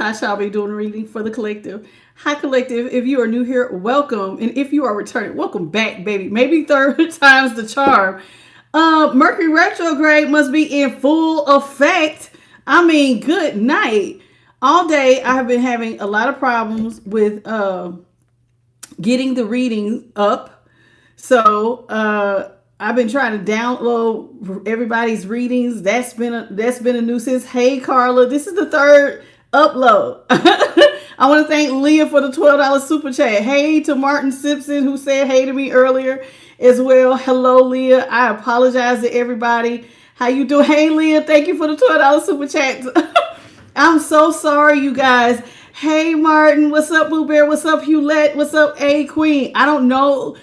I shall be doing a reading for the collective. Hi, collective. If you are new here, welcome. And if you are returning, welcome back, baby. Maybe third time's the charm. Mercury retrograde must be in full effect. I mean, good night. All day, I have been having a lot of problems with getting the reading up. So, I've been trying to download everybody's readings. That's been a nuisance. Hey Carla, this is the third upload. I want to thank Leah for the $12 super chat. Hey to Martin Simpson who said hey to me earlier as well. Hello Leah. I apologize to everybody. How you doing? Hey Leah, thank you for the $12 super chat. I'm so sorry, you guys. Hey Martin, what's up, Boo Bear? What's up, Hewlett? What's up, A Queen? I don't know.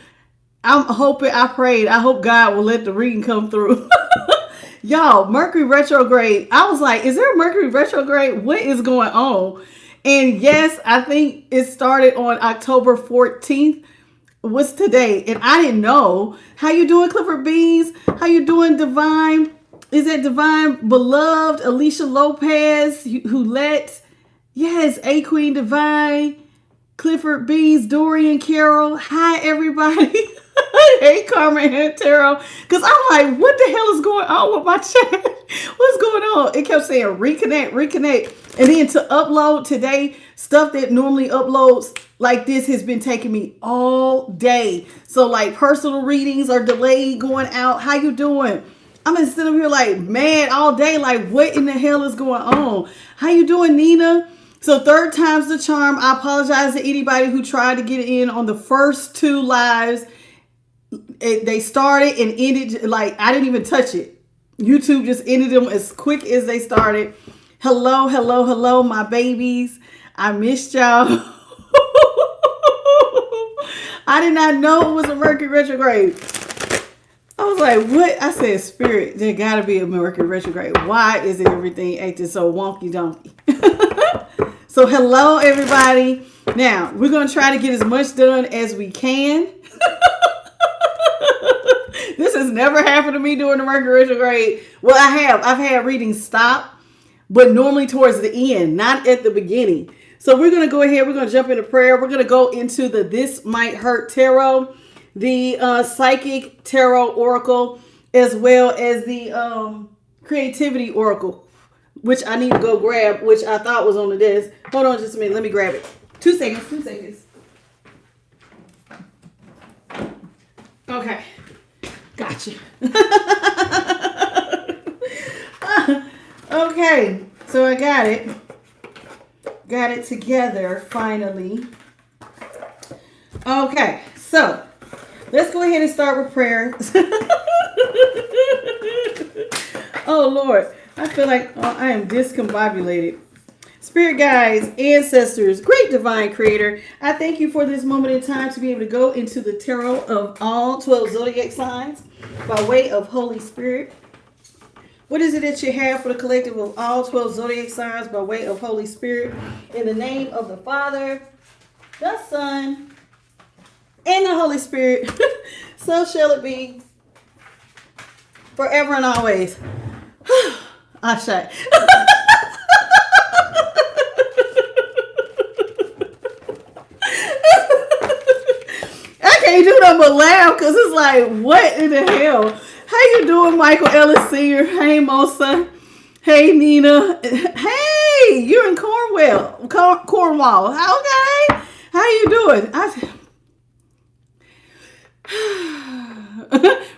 I'm hoping, I prayed, I hope God will let the reading come through. Y'all, Mercury retrograde. I was like, is there a Mercury retrograde? What is going on? And yes, I think it started on October 14th. What's today? And I didn't know. How you doing, Clifford Beans? How you doing, Divine? Is that Divine Beloved? Alicia Lopez, who let, yes, A Queen Divine, Clifford Beans, Dorian Carroll. Hi, everybody. Hey, Carmen Antero. Because I'm like, what the hell is going on with my chat? What's going on? It kept saying reconnect, reconnect. And then to upload today, stuff that normally uploads like this has been taking me all day. So like personal readings are delayed going out. How you doing? I'm gonna sit up here like mad all day. Like, what in the hell is going on? How you doing, Nina? So third time's the charm. I apologize to anybody who tried to get in on the first two lives. They started and ended like I didn't even touch it. YouTube just ended them as quick as they started. Hello, hello, hello, my babies. I missed y'all. I did not know it was a Mercury retrograde. I was like, what? I said, Spirit, there gotta be a Mercury retrograde. Why is it everything acting so wonky donkey? So hello, everybody. Now, we're going to try to get as much done as we can. This has never happened to me during the Mercury retrograde. Well, I've had readings stop, but normally towards the end, not at the beginning. So we're going to go ahead. We're going to jump into prayer. We're going to go into the This Might Hurt Tarot, the Psychic Tarot Oracle, as well as the Creativity Oracle, which I need to go grab, which I thought was on the desk. Hold on just a minute. Let me grab it. 2 seconds. 2 seconds. Okay. Gotcha. Okay. So I got it. Got it together finally. Okay. So let's go ahead and start with prayer. Oh, Lord. I feel like I am discombobulated. Spirit guides, ancestors, great divine creator, I thank you for this moment in time to be able to go into the tarot of all 12 zodiac signs by way of Holy Spirit. What is it that you have for the collective of all 12 zodiac signs by way of Holy Spirit? In the name of the Father, the Son, and the Holy Spirit, so shall it be forever and always. Ashe. I can't do nothing but laugh because it's like, what in the hell? How you doing, Michael Ellis Sr.? Hey, Mosa. Hey, Nina. Hey, you're in Cornwall. Okay. How you doing?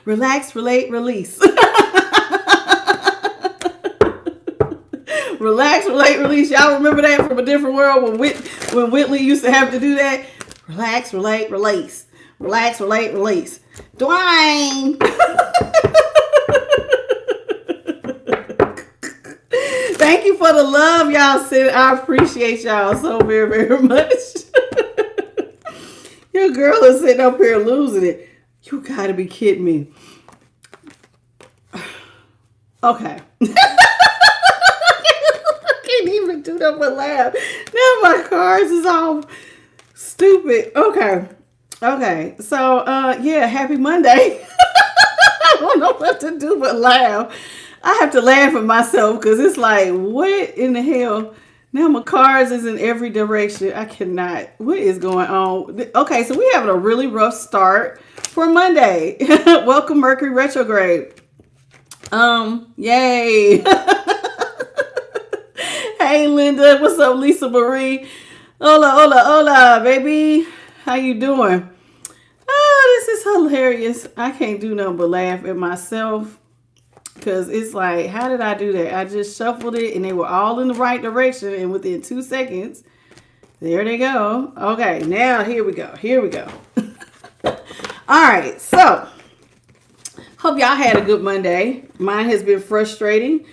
Relax, relate, release. Relax, relate, release. Y'all remember that from A Different World when Whitley used to have to do that? Relax, relate, release. Relax, relate, release. Dwayne. Thank you for the love y'all sent. I appreciate y'all so very, very much. Your girl is sitting up here losing it. You gotta be kidding me. Okay. Can't even do that but laugh. Now my cards is all stupid. Okay. So yeah, happy Monday. I don't know what to do but laugh. I have to laugh at myself because it's like, what in the hell Now my cards is in every direction. I cannot. What is going on? Okay, so we having a really rough start for Monday. Welcome Mercury retrograde. Yay. Hey Linda, what's up Lisa Marie? Hola, hola, hola, baby. How you doing? Oh, this is hilarious. I can't do nothing but laugh at myself. Because it's like, how did I do that? I just shuffled it and they were all in the right direction. And within 2 seconds, there they go. Okay, now here we go. Here we go. All right, so hope y'all had a good Monday. Mine has been frustrating.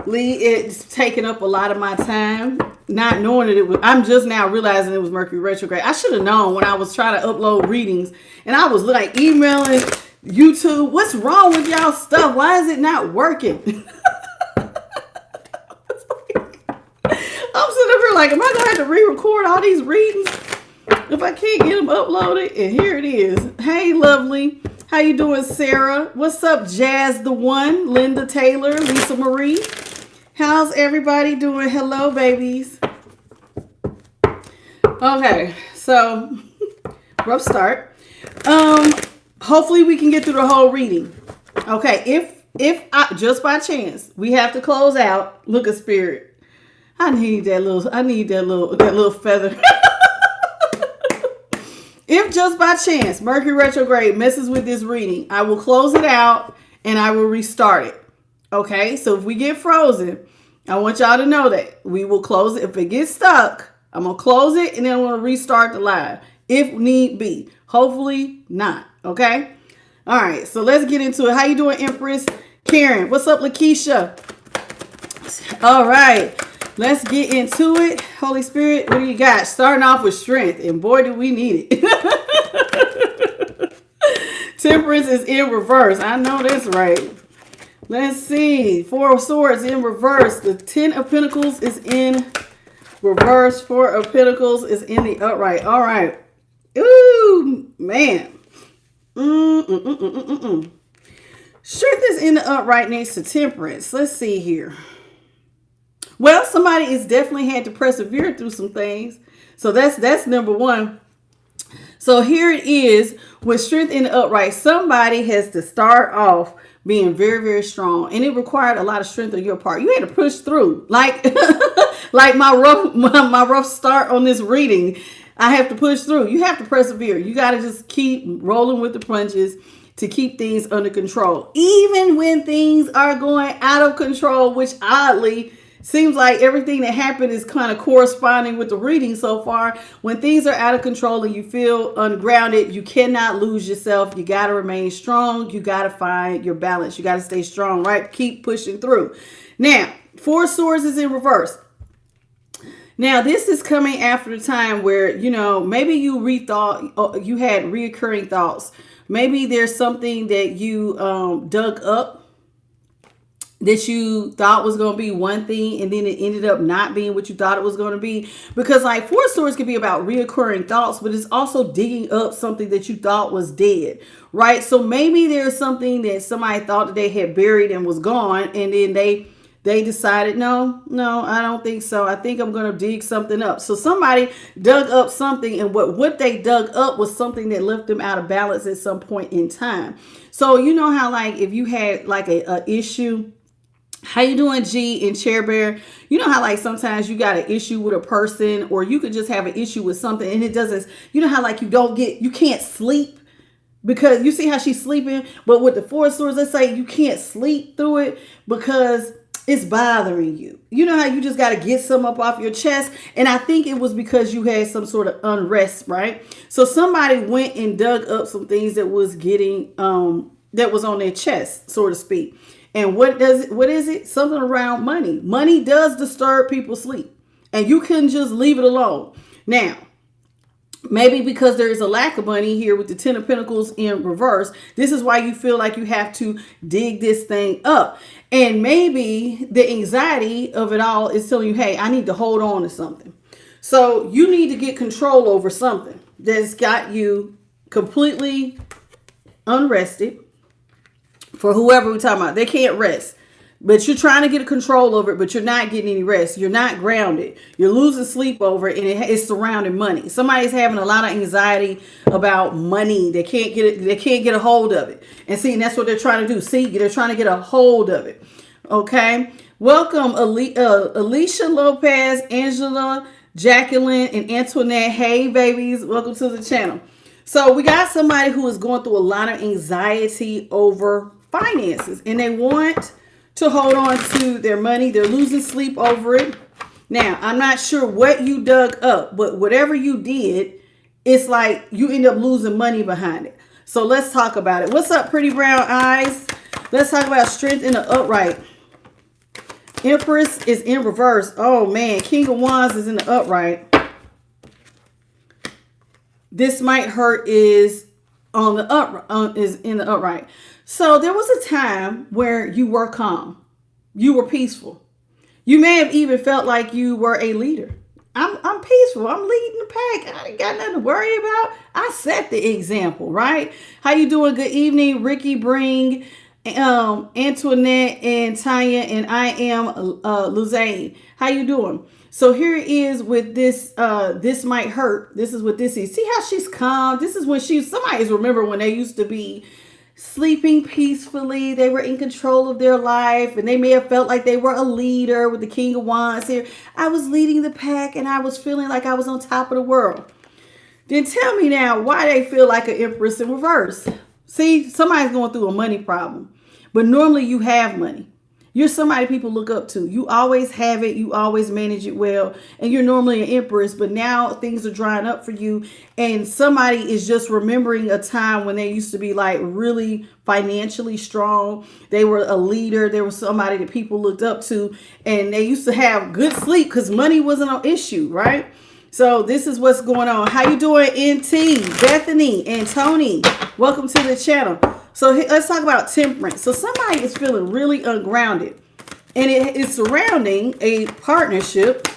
It's taken up a lot of my time. Not knowing that it was, I'm just now realizing it was Mercury retrograde. I should have known when I was trying to upload readings and I was like emailing YouTube, what's wrong with y'all stuff? Why is it not working? I'm sitting up here like, am I going to have to re-record all these readings if I can't get them uploaded? And here it is. Hey, lovely. How you doing, Sarah? What's up, Jazz the One, Linda Taylor, Lisa Marie? How's everybody doing? Hello, babies. Okay, so rough start. Hopefully we can get through the whole reading. Okay, if I, just by chance we have to close out, look at spirit. I need that little feather. If just by chance Mercury retrograde messes with this reading, I will close it out and I will restart it. Okay, so if we get frozen, I want y'all to know that we will close it. If it gets stuck, I'm gonna close it and then I'm gonna restart the live if need be. Hopefully not. Okay. All right. So let's get into it. How you doing, Empress? Karen. What's up, Lakeisha? All right. Let's get into it. Holy Spirit, what do you got? Starting off with strength. And boy, do we need it. Temperance is in reverse. I know that's right. Let's see. 4 of Swords in reverse. The 10 of Pentacles is in reverse. 4 of Pentacles is in the upright. All right. Ooh, man. Strength is in the upright next to Temperance. Let's see here. Well, somebody is definitely had to persevere through some things. So that's number one. So here it is with strength in the upright. Somebody has to start off being very, very strong. And it required a lot of strength on your part. You had to push through. Like, like my rough start on this reading. I have to push through. You have to persevere. You got to just keep rolling with the punches to keep things under control. Even when things are going out of control, which oddly seems like everything that happened is kind of corresponding with the reading so far. When things are out of control and you feel ungrounded, you cannot lose yourself. You got to remain strong. You got to find your balance. You got to stay strong, right? Keep pushing through. Now, 4 of Swords is in reverse. Now, this is coming after the time where, you know, maybe you rethought, you had reoccurring thoughts. Maybe there's something that you dug up that you thought was going to be one thing and then it ended up not being what you thought it was going to be. Because like 4 of Swords can be about reoccurring thoughts, but it's also digging up something that you thought was dead, right? So maybe there's something that somebody thought that they had buried and was gone, and then they decided, no, I don't think so. I think I'm going to dig something up. So somebody dug up something, and what they dug up was something that left them out of balance at some point in time. So you know how like if you had like a issue, how you doing, G and Chair Bear? You know how like sometimes you got an issue with a person, or you could just have an issue with something and it doesn't, you know how like you can't sleep because you see how she's sleeping, but with the 4 of Swords, let's say you can't sleep through it because it's bothering you. You know how you just got to get some up off your chest. And I think it was because you had some sort of unrest, right? So somebody went and dug up some things that was getting, that was on their chest, so to speak. And what is it? Something around money. Money does disturb people's sleep. And you couldn't just leave it alone. Now, maybe because there is a lack of money here with the 10 of Pentacles in reverse, this is why you feel like you have to dig this thing up. And maybe the anxiety of it all is telling you, hey, I need to hold on to something. So you need to get control over something that's got you completely unrested. For whoever we're talking about, they can't rest. But you're trying to get a control over it, but you're not getting any rest. You're not grounded. You're losing sleep over it, and it's surrounding money. Somebody's having a lot of anxiety about money. They can't get it. They can't get a hold of it. And see, and that's what they're trying to do. See, they're trying to get a hold of it. Okay. Welcome, Alicia Lopez, Angela, Jacqueline, and Antoinette. Hey, babies. Welcome to the channel. So we got somebody who is going through a lot of anxiety over finances, and they want to hold on to their money. They're losing sleep over it. Now, I'm not sure what you dug up, but whatever you did, it's like you end up losing money behind it. So let's talk about it. What's up, pretty brown eyes? Let's talk about strength in the upright. Empress is in reverse. Oh man, King of Wands is in the upright. This might hurt is on the upright, is in the upright. So there was a time where you were calm. You were peaceful. You may have even felt like you were a leader. I'm peaceful. I'm leading the pack. I ain't got nothing to worry about. I set the example, right? How you doing? Good evening, Ricky Bring, Antoinette, and Tanya, and I am Luzane. How you doing? So here it is with this, this might hurt. This is what this is. See how she's calm? This is when somebody's remember when they used to be sleeping peacefully. They were in control of their life, and they may have felt like they were a leader with the King of Wands here. I was leading the pack, and I was feeling like I was on top of the world. Then tell me now why they feel like an Empress in reverse. See, somebody's going through a money problem, but normally you have money. You're somebody people look up to. You always have it. You always manage it well. And you're normally an Empress, but now things are drying up for you. And somebody is just remembering a time when they used to be like really financially strong. They were a leader. They were somebody that people looked up to. And they used to have good sleep because money wasn't an issue, right? So this is what's going on. How you doing, NT, Bethany, and Tony? Welcome to the channel. So let's talk about temperance. So somebody is feeling really ungrounded, and it is surrounding a partnership.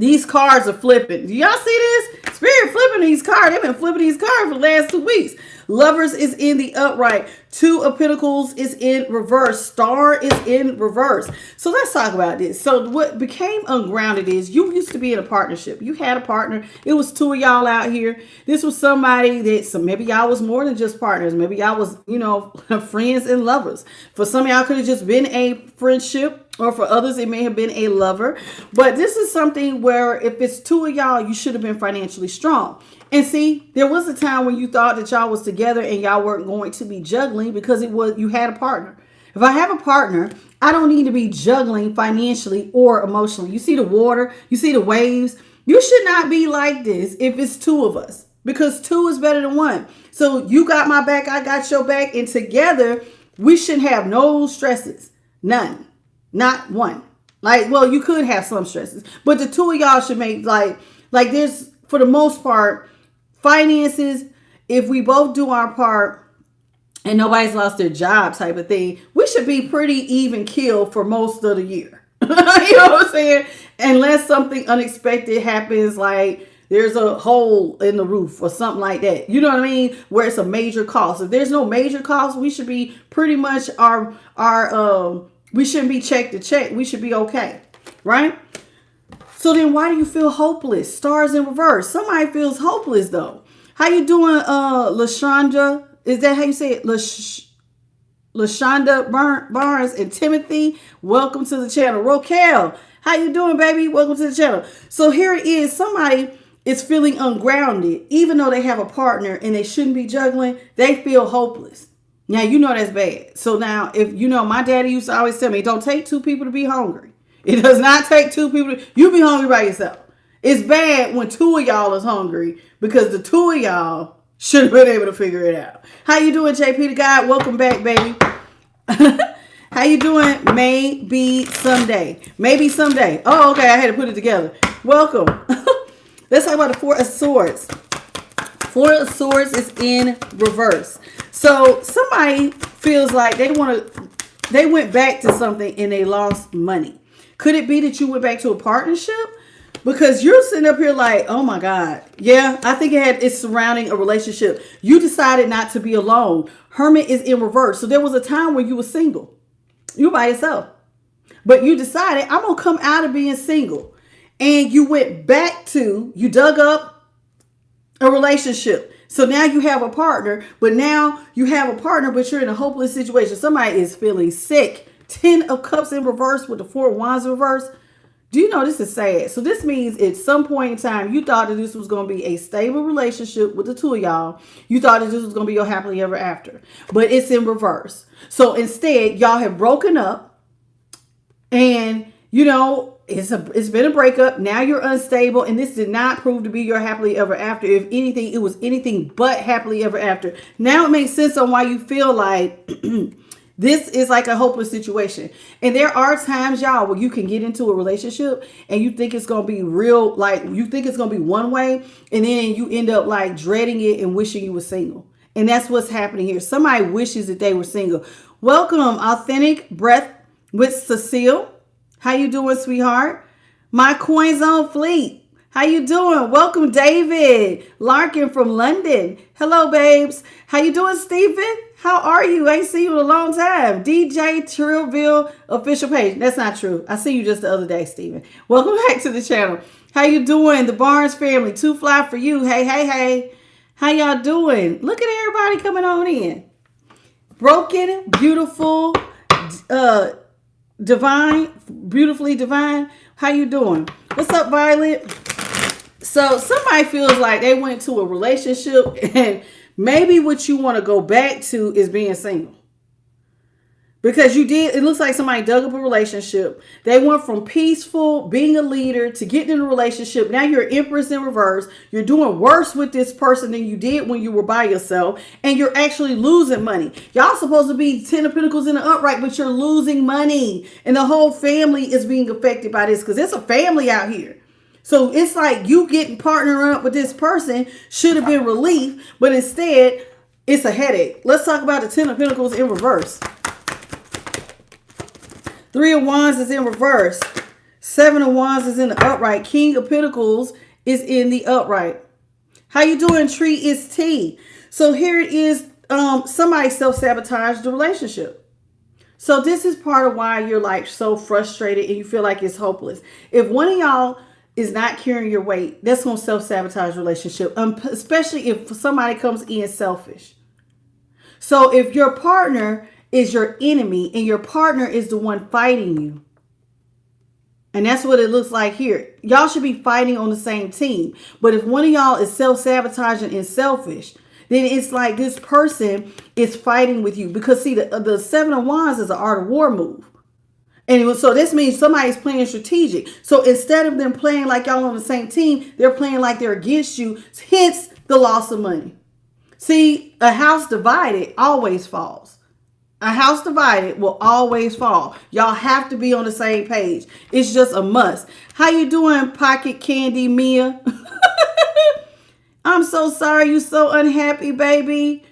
These cards are flipping. Do y'all see this? Spirit flipping these cards. They've been flipping these cards for the last 2 weeks. Lovers is in the upright. Two of Pentacles is in reverse. Star is in reverse. So let's talk about this. So what became ungrounded is you used to be in a partnership. You had a partner. It was two of y'all out here. This was somebody that, so maybe y'all was more than just partners. Maybe y'all was, you know, friends and lovers. For some of y'all could have just been a friendship. Or for others, it may have been a lover. But this is something where if it's two of y'all, you should have been financially strong. And see, there was a time when you thought that y'all was together and y'all weren't going to be juggling because you had a partner. If I have a partner, I don't need to be juggling financially or emotionally. You see the water, you see the waves. You should not be like this if it's two of us, because two is better than one. So you got my back, I got your back, and together we shouldn't have no stresses, none. Not one. Like, well, you could have some stresses, but the two of y'all should make like there's, for the most part, finances. If we both do our part and nobody's lost their job type of thing, we should be pretty even keel for most of the year. You know what I'm saying? Unless something unexpected happens, like there's a hole in the roof or something like that. You know what I mean? Where it's a major cost. If there's no major cost, we should be pretty much we shouldn't be check to check. We should be okay, right? So then why do you feel hopeless? Stars in reverse. Somebody feels hopeless though. How you doing, LaShonda? Is that how you say it? LaShonda Barnes and Timothy, welcome to the channel. Roquel, how you doing, baby? Welcome to the channel. So here it is. Somebody is feeling ungrounded, even though they have a partner and they shouldn't be juggling. They feel hopeless. Now, you know that's bad. So now, if you know, my daddy used to always tell me, don't take two people to be hungry. It does not take two people. You be hungry by yourself. It's bad when two of y'all is hungry because the two of y'all should have been able to figure it out. How you doing, JP the Guy? Welcome back, baby. How you doing? Maybe someday. Maybe someday. Oh, okay. I had to put it together. Welcome. Let's talk about the Four of Swords. Four of Swords is in reverse. So somebody feels like they went back to something and they lost money. Could it be that you went back to a partnership? Because you're sitting up here like, oh my God. Yeah, I think it's surrounding a relationship. You decided not to be alone. Hermit is in reverse. So there was a time where you were single. You were by yourself. But you decided, I'm going to come out of being single. And you went back to, you dug up a relationship. So now you have a partner, but you're in a hopeless situation. Somebody is feeling sick. 10 of Cups in reverse with the 4 of Wands in reverse. Do you know this is sad? So this means at some point in time, you thought that this was going to be a stable relationship with the two of y'all. You thought that this was going to be your happily ever after. But it's in reverse. So instead, y'all have broken up. And, it's been a breakup. Now you're unstable. And this did not prove to be your happily ever after. If anything, it was anything but happily ever after. Now it makes sense on why you feel like this is like a hopeless situation. And there are times, y'all, where you can get into a relationship and you think it's going to be real, like you think it's going to be one way. And then you end up like dreading it and wishing you were single. And that's what's happening here. Somebody wishes that they were single. Welcome, Authentic Breath with Cecile. How you doing, sweetheart? My Coins on Fleet. How you doing? Welcome, David Larkin from London. Hello, babes. How you doing, Stephen? How are you? I ain't seen you in a long time. DJ Trillville official page. That's not true. I see you just the other day, Stephen. Welcome back to the channel. How you doing? The Barnes family. 2 fly for you. Hey, hey, hey. How y'all doing? Look at everybody coming on in. Broken, beautiful, divine, beautifully divine. How you doing? What's up, Violet? So somebody feels like they went to a relationship and maybe what you want to go back to is being single. Because it looks like somebody dug up a relationship. They went from peaceful, being a leader, to getting in a relationship. Now you're Empress in reverse. You're doing worse with this person than you did when you were by yourself. And you're actually losing money. Y'all supposed to be 10 of Pentacles in the upright, but you're losing money. And the whole family is being affected by this because it's a family out here. So it's like you getting partnered up with this person should have been relief, but instead it's a headache. Let's talk about the 10 of Pentacles in reverse. 3 of Wands is in reverse. 7 of Wands is in the upright. King of Pentacles is in the upright. How you doing, Tree? It's T. So here it is. Somebody self-sabotaged the relationship. So this is part of why you're like so frustrated and you feel like it's hopeless. If one of y'all is not carrying your weight, that's going to self-sabotage the relationship, especially if somebody comes in selfish. So if your partner is your enemy and your partner is the one fighting you, and that's what it looks like here, y'all should be fighting on the same team. But if one of y'all is self-sabotaging and selfish, then it's like this person is fighting with you. Because see, the 7 of Wands is an art of war move. And so this means somebody's playing strategic. So instead of them playing like y'all on the same team, they're playing like they're against you. Hence the loss of money. See, a house divided always falls. A house divided will always fall. Y'all have to be on the same page. It's just a must. How you doing, Pocket Candy Mia? I'm so sorry you so unhappy, baby.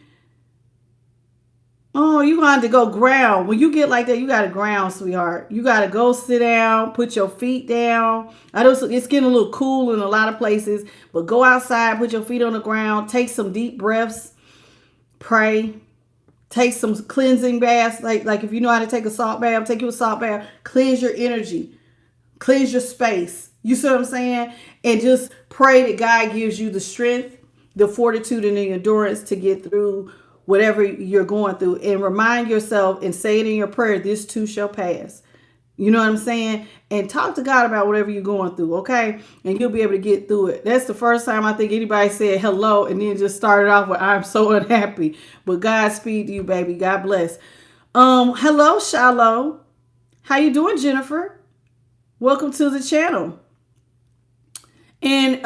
Oh, you got to go ground. When you get like that, you got to ground, sweetheart. You got to go sit down, put your feet down. I know it's getting a little cool in a lot of places, but go outside, put your feet on the ground, take some deep breaths, pray. Take some cleansing baths. Like if you know how to take a salt bath, take you a salt bath. Cleanse your energy. Cleanse your space. You see what I'm saying? And just pray that God gives you the strength, the fortitude, and the endurance to get through whatever you're going through. And remind yourself and say it in your prayer, this too shall pass. You know what I'm saying? And talk to God about whatever you're going through, okay? And you'll be able to get through it. That's the first time I think anybody said hello and then just started off with, I'm so unhappy. But Godspeed to you, baby. God bless. Hello, Shallow. How you doing, Jennifer? Welcome to the channel. And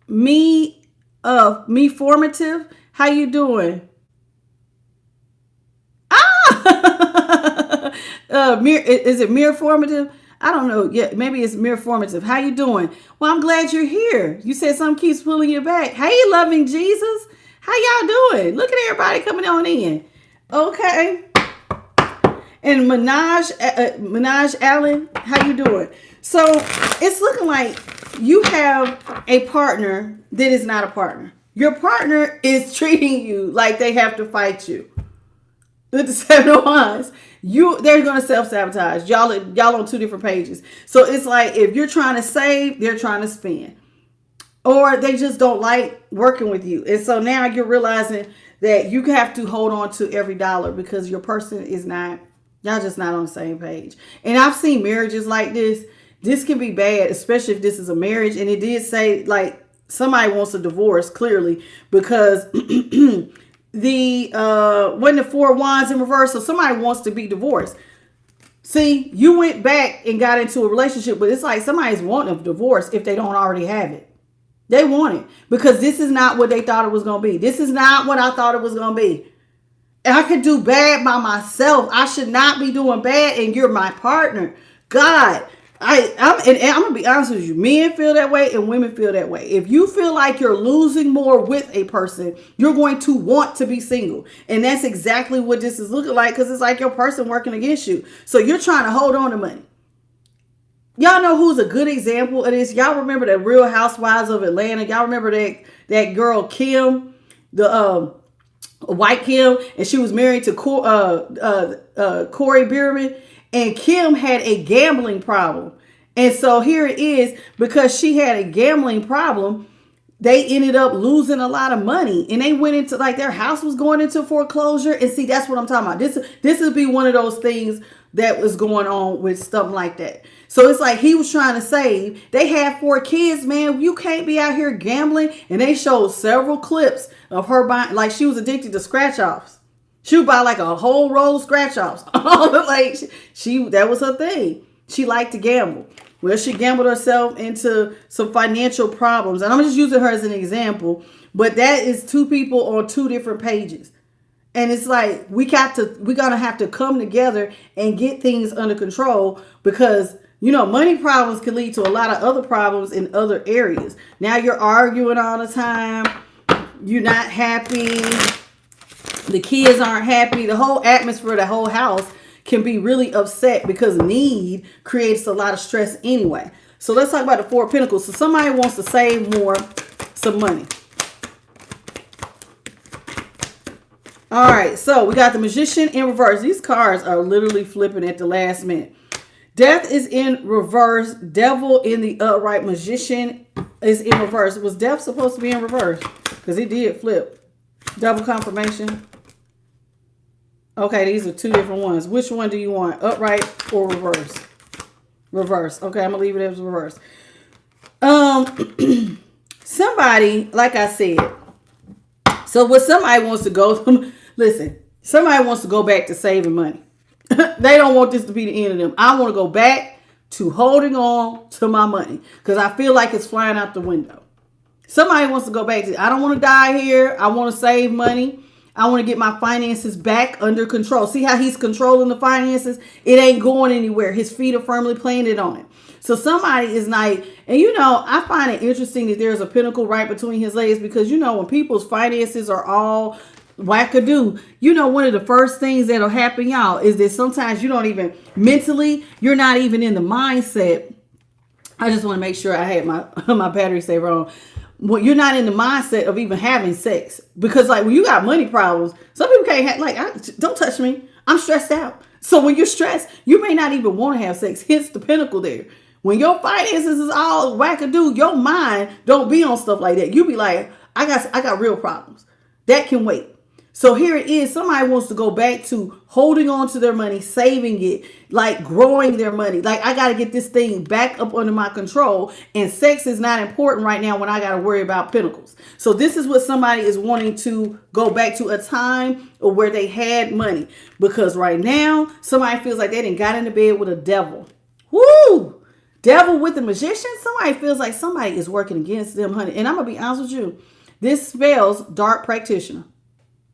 me formative. How you doing? Is it Mere Formative? I don't know. Yeah, maybe it's Mere Formative. How you doing? Well, I'm glad you're here. You said something keeps pulling you back. Hey, loving Jesus. How y'all doing? Look at everybody coming on in. Okay. And Minaj Allen, how you doing? So it's looking like you have a partner that is not a partner. Your partner is treating you like they have to fight you. with the Seven of Wands, they're gonna self-sabotage. Y'all on two different pages. So it's like if you're trying to save, they're trying to spend. Or they just don't like working with you. And so now you're realizing that you have to hold on to every dollar because your person is not, y'all just not on the same page. And I've seen marriages like this. This can be bad, especially if this is a marriage. And it did say like somebody wants a divorce clearly because when the Four of Wands in reverse, so somebody wants to be divorced. See, you went back and got into a relationship, but it's like somebody's wanting a divorce if they don't already have it. They want it because this is not what they thought it was going to be. This is not what I thought it was going to be. I could do bad by myself. I should not be doing bad, and you're my partner. God, I'm going to be honest with you. Men feel that way and women feel that way. If you feel like you're losing more with a person, you're going to want to be single. And that's exactly what this is looking like because it's like your person working against you. So you're trying to hold on to money. Y'all know who's a good example of this? Y'all remember the Real Housewives of Atlanta? Y'all remember that girl Kim, the white Kim, and she was married to Corey Bierman, and Kim had a gambling problem. And so here it is, because she had a gambling problem, they ended up losing a lot of money, and they went into like their house was going into foreclosure. And see, that's what I'm talking about. This would be one of those things that was going on with something like that. So it's like he was trying to save. They had 4 kids, man. You can't be out here gambling. And they showed several clips of her buying, like she was addicted to scratch offs. She would buy like a whole roll of scratch offs. Like that was her thing. She liked to gamble. Well, she gambled herself into some financial problems. And I'm just using her as an example. But that is 2 people on 2 different pages. And it's like we're gonna have to come together and get things under control because, you know, money problems can lead to a lot of other problems in other areas. Now you're arguing all the time. You're not happy. The kids aren't happy. The whole atmosphere, the whole house can be really upset because need creates a lot of stress anyway. So let's talk about the Four of Pentacles. So somebody wants to save more, some money. All right, so we got the Magician in reverse. These cards are literally flipping at the last minute. Death is in reverse. Devil in the upright. Magician is in reverse. Was Death supposed to be in reverse? Because he did flip. Double confirmation. Okay, these are 2 different ones. Which one do you want? Upright or reverse? Reverse. Okay, I'm going to leave it as reverse. Somebody, like I said, so what somebody wants to go, listen, somebody wants to go back to saving money. They don't want this to be the end of them. I want to go back to holding on to my money because I feel like it's flying out the window. Somebody wants to go back to, I don't want to die here. I want to save money. I want to get my finances back under control. See how he's controlling the finances? It ain't going anywhere. His feet are firmly planted on it. So somebody is like, and you know, I find it interesting that there's a pentacle right between his legs because, you know, when people's finances are all wackadoo, you know, one of the first things that'll happen, y'all, is that sometimes you don't even mentally, you're not even in the mindset. I just want to make sure I had my battery saver on. Well, you're not in the mindset of even having sex because, like, when you got money problems, some people can't have, like, don't touch me. I'm stressed out. So when you're stressed, you may not even want to have sex. Hence the pentacle there. When your finances is all wackadoo, your mind don't be on stuff like that. You be like, I got real problems. That can wait. So here it is. Somebody wants to go back to holding on to their money, saving it, like growing their money. Like, I got to get this thing back up under my control. And sex is not important right now when I got to worry about pentacles. So this is what somebody is wanting to go back to, a time where they had money. Because right now, somebody feels like they done got into bed with a devil. Woo! Devil with the Magician. Somebody feels like somebody is working against them, honey. And I'm going to be honest with you. This spells dark practitioner.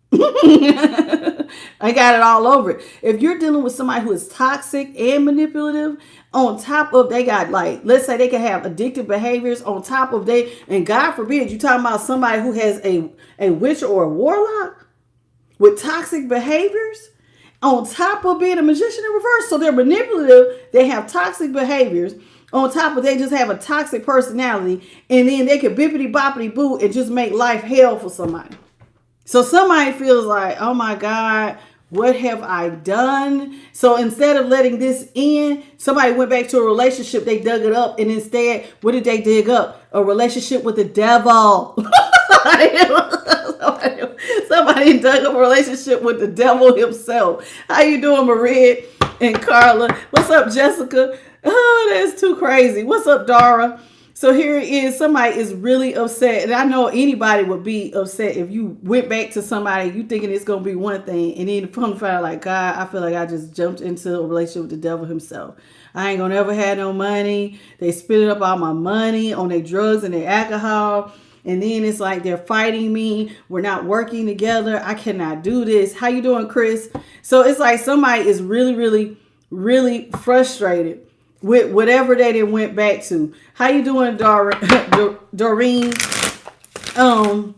I got it all over it. If you're dealing with somebody who is toxic and manipulative, on top of they got, like, let's say they can have addictive behaviors on top of and God forbid you talking about somebody who has a witch or a warlock with toxic behaviors on top of being a magician in reverse. So they're manipulative. They have toxic behaviors. On top of they just have a toxic personality. And then they can bippity boppity boo and just make life hell for somebody. So somebody feels like, oh my God, What have I done? So instead of letting this end, somebody went back to a relationship, they dug it up, and instead, what did they dig up? A relationship with the devil. Somebody dug up a relationship with the devil himself. How you doing, Maria and Carla? What's up, Jessica? Oh, that's too crazy. What's up, Dara? So here it is. Somebody is really upset. And I know anybody would be upset if you went back to somebody, you thinking it's going to be one thing. And then come to find out, like, God, I feel like I just jumped into a relationship with the devil himself. I ain't going to ever have no money. They spit up all my money on their drugs and their alcohol. And then it's like they're fighting me. We're not working together. I cannot do this. How you doing, Chris? So it's like somebody is really, really, really frustrated with whatever they went back to. How you doing, Doreen? Barnes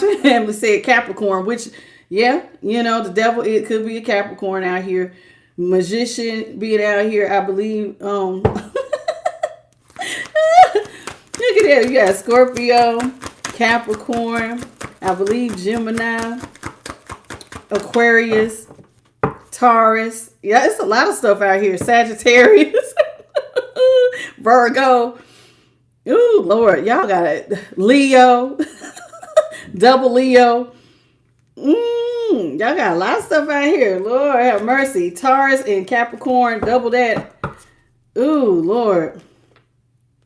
family said Capricorn, which, yeah, you know, the devil, it could be a Capricorn out here. Magician being out here, I believe. Look at that. You got Scorpio, Capricorn, I believe Gemini, Aquarius, Taurus. Yeah, it's a lot of stuff out here. Sagittarius, Virgo. Ooh, Lord, y'all got it. Leo, double Leo. Y'all got a lot of stuff out here. Lord have mercy. Taurus and Capricorn, double that. Ooh, Lord.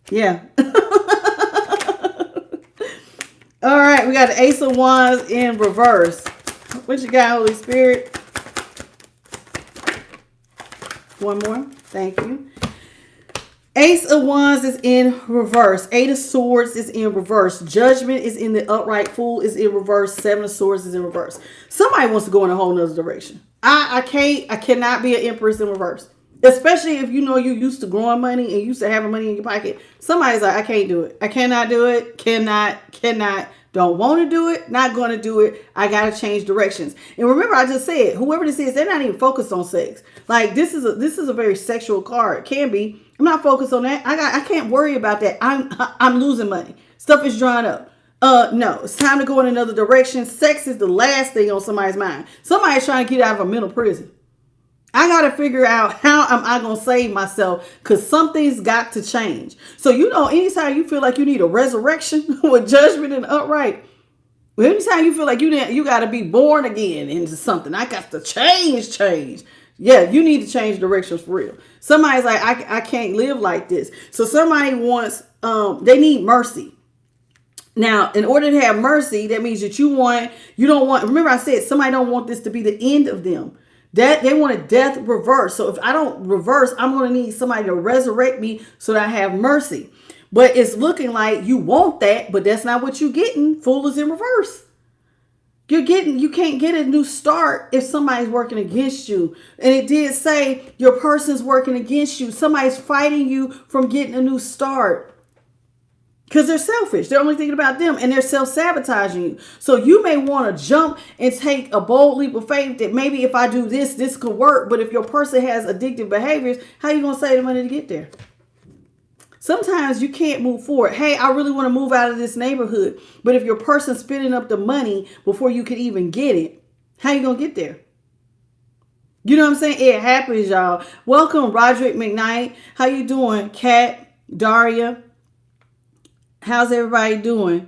Yeah. All right, we got the Ace of Wands in reverse. What you got, Holy Spirit? One more. Thank you. Ace of Wands is in reverse. Eight of Swords is in reverse. Judgment is in the upright. Fool is in reverse. Seven of Swords is in reverse. Somebody wants to go in a whole nother direction. I cannot be an Empress in reverse. Especially if you know you used to growing money and used to having money in your pocket. Somebody's like, I can't do it. I cannot do it. Cannot. Don't want to do it. Not going to do it. I got to change directions. And remember, I just said, whoever this is, they're not even focused on sex. Like this is a very sexual card. Can be. I'm not focused on that. I can't worry about that. I'm losing money. Stuff is drying up. No, it's time to go in another direction. Sex is the last thing on somebody's mind. Somebody's trying to get out of a mental prison. I got to figure out how am I going to save myself because something's got to change. So, you know, anytime you feel like you need a resurrection with judgment and upright, anytime you feel like you got to be born again into something, I got to change. Yeah, you need to change directions for real. Somebody's like, I can't live like this. So somebody wants, they need mercy. Now, in order to have mercy, that means that remember I said somebody don't want this to be the end of them. That they want a death reverse. So if I don't reverse, I'm going to need somebody to resurrect me so that I have mercy. But it's looking like you want that, but that's not what you're getting. Fool is in reverse. You can't get a new start if somebody's working against you. And it did say your person's working against you. Somebody's fighting you from getting a new start. Because they're selfish. They're only thinking about them and they're self-sabotaging you. So you may want to jump and take a bold leap of faith that maybe if I do this could work. But if your person has addictive behaviors, how are you going to save the money to get there? Sometimes you can't move forward. Hey, I really want to move out of this neighborhood. But if your person's spending up the money before you could even get it, how you going to get there? You know what I'm saying? It happens, y'all. Welcome, Roderick McKnight. How you doing? Kat, Daria. How's everybody doing?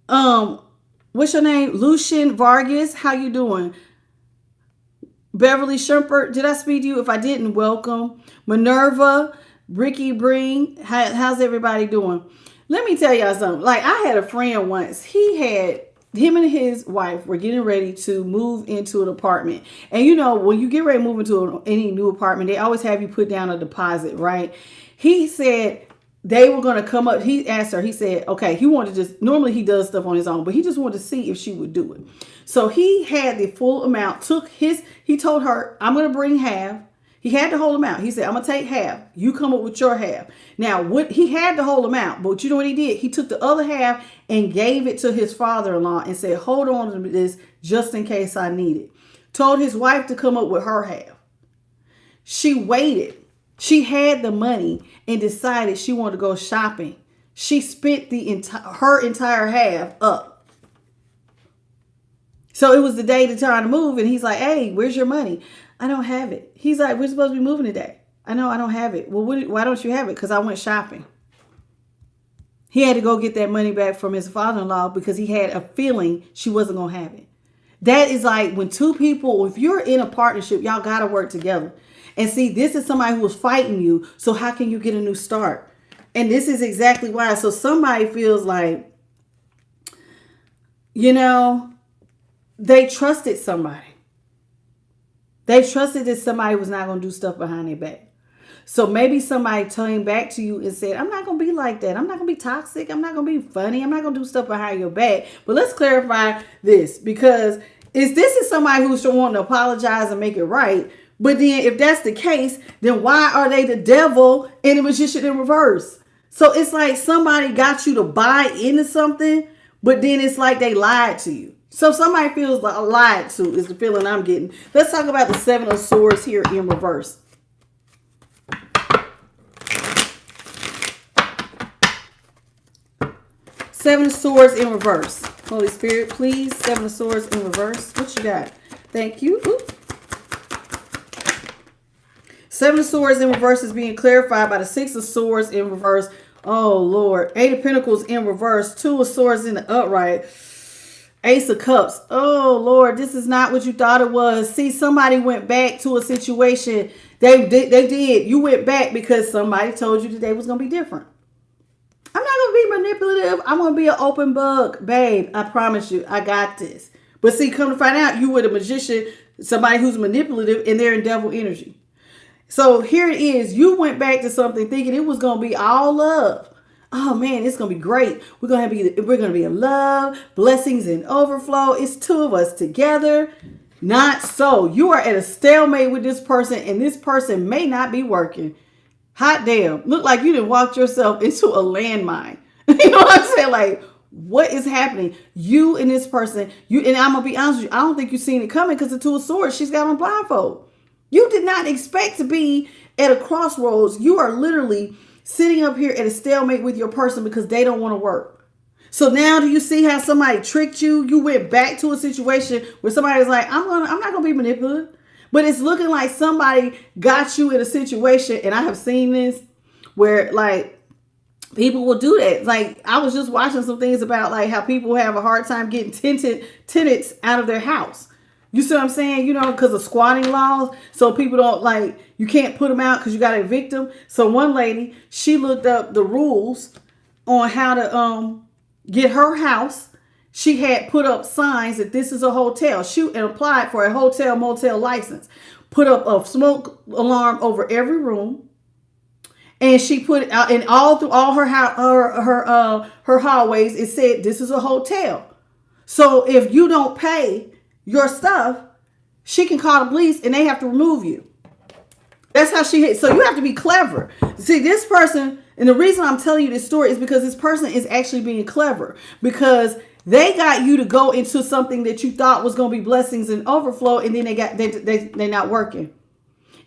What's your name? Lucian Vargas. How you doing? Beverly Shumpert. Did I speak to you? If I didn't, welcome. Minerva, Ricky Breen. How's everybody doing? Let me tell y'all something. Like I had a friend once. Him and his wife were getting ready to move into an apartment. And you know, when you get ready to move into any new apartment, they always have you put down a deposit, right? He said they were going to come up. He asked her, he said, okay, he wanted to normally he does stuff on his own, but he just wanted to see if she would do it. So he had the full amount, he told her, I'm going to bring half. He had the whole amount. He said, I'm going to take half. You come up with your half. Now, he had the whole amount, but you know what he did? He took the other half and gave it to his father-in-law and said, hold on to this just in case I need it. Told his wife to come up with her half. She waited. She had the money and decided she wanted to go shopping. She spent her entire half up. So it was the day to try to move, and he's like, hey, where's your money? I don't have it. He's like, we're supposed to be moving today. I know, I don't have it. Well, why don't you have it? Because I went shopping. He had to go get that money back from his father-in-law because he had a feeling she wasn't going to have it. That is like when two people, if you're in a partnership, y'all got to work together. And see, this is somebody who was fighting you. So how can you get a new start? And this is exactly why. So somebody feels like, you know, they trusted somebody. They trusted that somebody was not going to do stuff behind their back. So maybe somebody came back to you and said, I'm not going to be like that. I'm not going to be toxic. I'm not going to be funny. I'm not going to do stuff behind your back. But let's clarify this, because this is somebody who's wanting to apologize and make it right. But then if that's the case, then why are they the devil and the magician in reverse? So it's like somebody got you to buy into something, but then it's like they lied to you. So somebody feels like lied to is the feeling I'm getting. Let's talk about the Seven of Swords here in reverse. Seven of Swords in reverse. Holy Spirit, please. Seven of Swords in reverse. What you got? Thank you. Oop. Seven of Swords in reverse is being clarified by the Six of Swords in reverse. Oh, Lord. Eight of Pentacles in reverse. Two of Swords in the upright. Ace of Cups. Oh, Lord, this is not what you thought it was. See, somebody went back to a situation. They did. You went back because somebody told you today was going to be different. I'm not going to be manipulative. I'm going to be an open book. Babe, I promise you, I got this. But see, come to find out, you were the magician, somebody who's manipulative, and they're in devil energy. So here it is. You went back to something thinking it was going to be all love. Oh man, it's going to be great. We're going to be in love, blessings and overflow. It's two of us together. Not so. You are at a stalemate with this person, and this person may not be working. Hot damn. Look like you done walked yourself into a landmine. You know what I'm saying? Like, what is happening? You and this person, and I'm going to be honest with you, I don't think you've seen it coming because the Two of Swords, she's got on blindfold. You did not expect to be at a crossroads. You are literally sitting up here at a stalemate with your person because they don't want to work. So now do you see how somebody tricked you? You went back to a situation where somebody's like, I'm not going to be manipulative. But it's looking like somebody got you in a situation, and I have seen this where like people will do that. Like I was just watching some things about like how people have a hard time getting tenants out of their house. You see what I'm saying? You know, because of squatting laws. So people don't like, you can't put them out because you got to evict them. So one lady, she looked up the rules on how to get her house. She had put up signs that this is a hotel. She and applied for a hotel motel license. Put up a smoke alarm over every room. And she put it out, and all through all her hallways, it said this is a hotel. So if you don't pay your stuff, she can call the police and they have to remove you. That's how she hit. So you have to be clever. See, this person, and the reason I'm telling you this story is because this person is actually being clever, because they got you to go into something that you thought was going to be blessings and overflow, and then they're not working.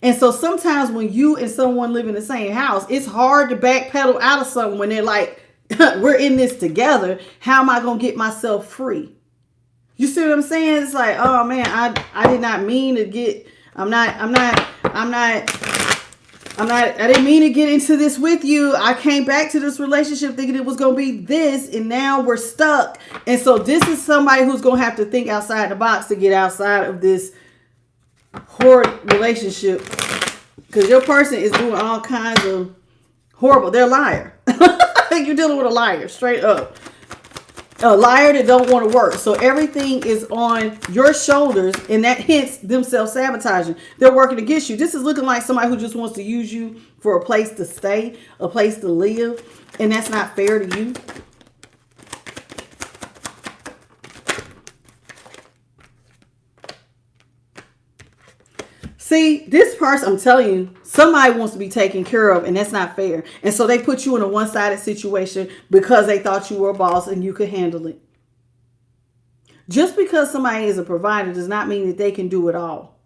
And so sometimes when you and someone live in the same house, it's hard to backpedal out of something when they're like, we're in this together. How am I going to get myself free? You see what I'm saying? It's like, oh man, I did not mean to get, I didn't mean to get into this with you. I came back to this relationship thinking it was going to be this, and now we're stuck. And so this is somebody who's going to have to think outside the box to get outside of this horrid relationship, because your person is doing all kinds of horrible. They're a liar. You're dealing with a liar, straight up. A liar that don't want to work. So everything is on your shoulders, and that hence them self-sabotaging. They're working against you. This is looking like somebody who just wants to use you for a place to stay, a place to live, and that's not fair to you. See, this person, I'm telling you, somebody wants to be taken care of, and that's not fair. And so they put you in a one-sided situation because they thought you were a boss and you could handle it. Just because somebody is a provider does not mean that they can do it all.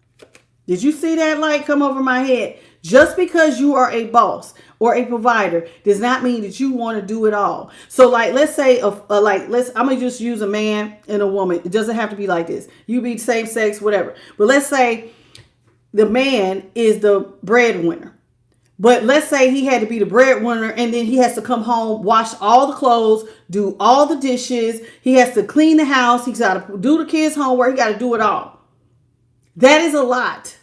Did you see that light come over my head? Just because you are a boss or a provider does not mean that you want to do it all. So like, let's say, I'm going to just use a man and a woman. It doesn't have to be like this. You be same sex, whatever. But let's say the man is the breadwinner. But let's say he had to be the breadwinner and then he has to come home, wash all the clothes, do all the dishes. He has to clean the house. He's got to do the kids' homework. He got to do it all. That is a lot,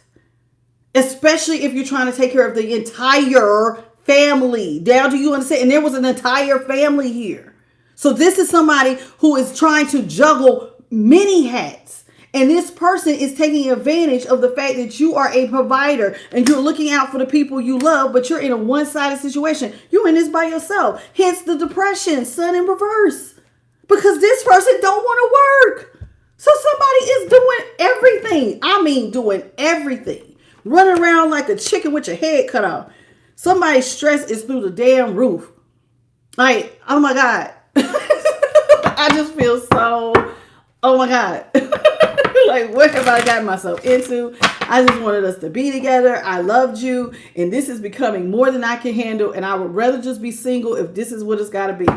especially if you're trying to take care of the entire family. Down to you understand. And there was an entire family here. So this is somebody who is trying to juggle many hats. And this person is taking advantage of the fact that you are a provider and you're looking out for the people you love, but you're in a one-sided situation. You're in this by yourself. Hence the depression, sun in reverse. Because this person don't want to work. So somebody is doing everything. I mean, doing everything. Running around like a chicken with your head cut off. Somebody's stress is through the damn roof. Like, oh my God. I just feel so, oh my God. Like, what have I gotten myself into? I just wanted us to be together. I loved you. And this is becoming more than I can handle. And I would rather just be single if this is what it's got to be.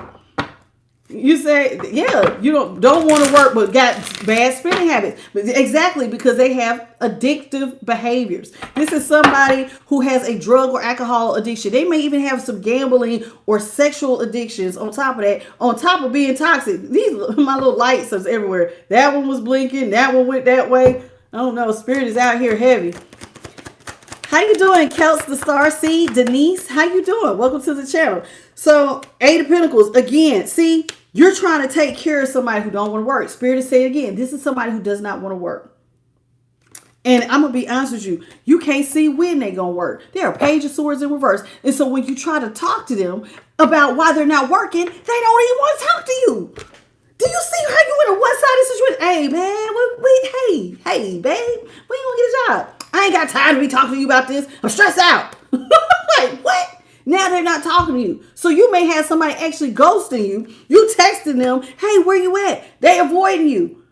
You say, yeah, you don't want to work, but got bad spending habits. But exactly, because they have addictive behaviors. This is somebody who has a drug or alcohol addiction. They may even have some gambling or sexual addictions on top of that, on top of being toxic. These, my little lights is everywhere. That one was blinking. That one went that way. I don't know. Spirit is out here heavy. How you doing, Kelts the Star Seed? Denise, how you doing? Welcome to the channel. So, Eight of Pentacles, again, see, you're trying to take care of somebody who don't want to work. Spirit is saying again, this is somebody who does not want to work. And I'm going to be honest with you, you can't see when they're going to work. They're a page of swords in reverse. And so when you try to talk to them about why they're not working, they don't even want to talk to you. Do you see how you in a one-sided situation? Hey, man, hey, babe, when you going to get a job? I ain't got time to be talking to you about this. I'm stressed out. Like, what? Now they're not talking to you. So you may have somebody actually ghosting you. You texting them, hey, where you at? They avoiding you.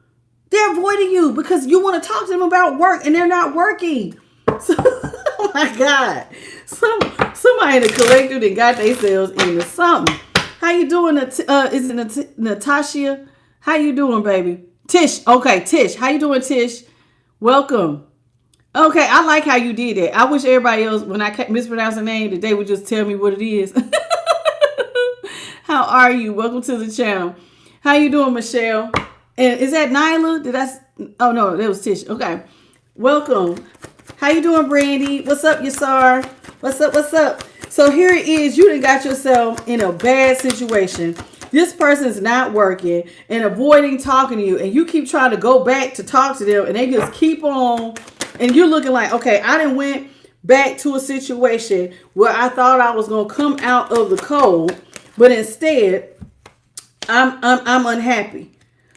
They're avoiding you because you want to talk to them about work and they're not working. So, oh my God. Somebody in the collective that got themselves into something. How you doing? Is it Natasha? How you doing, baby? Tish. Okay, Tish. How you doing, Tish? Welcome. Okay, I like how you did that. I wish everybody else, when I mispronounce a name, that they would just tell me what it is. How are you? Welcome to the channel. How you doing, Michelle? And is that Nyla? Oh no, that was Tish. Okay. Welcome. How you doing, Brandy? What's up, Yasar? What's up? So here it is. You done got yourself in a bad situation. This person's not working and avoiding talking to you. And you keep trying to go back to talk to them. And they just keep on. And you're looking like, okay, I done went back to a situation where I thought I was going to come out of the cold. But instead, I'm unhappy.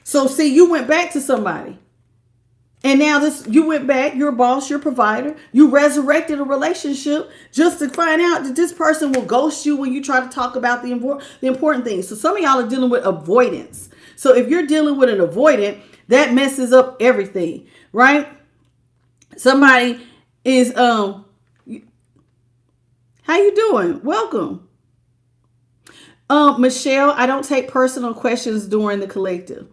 So see, you went back to somebody. And now you went back, you're a boss, you're a provider. You resurrected a relationship just to find out that this person will ghost you when you try to talk about the important things. So some of y'all are dealing with avoidance. So if you're dealing with an avoidant, that messes up everything, right? Somebody is, how you doing? Welcome. Michelle, I don't take personal questions during the collective.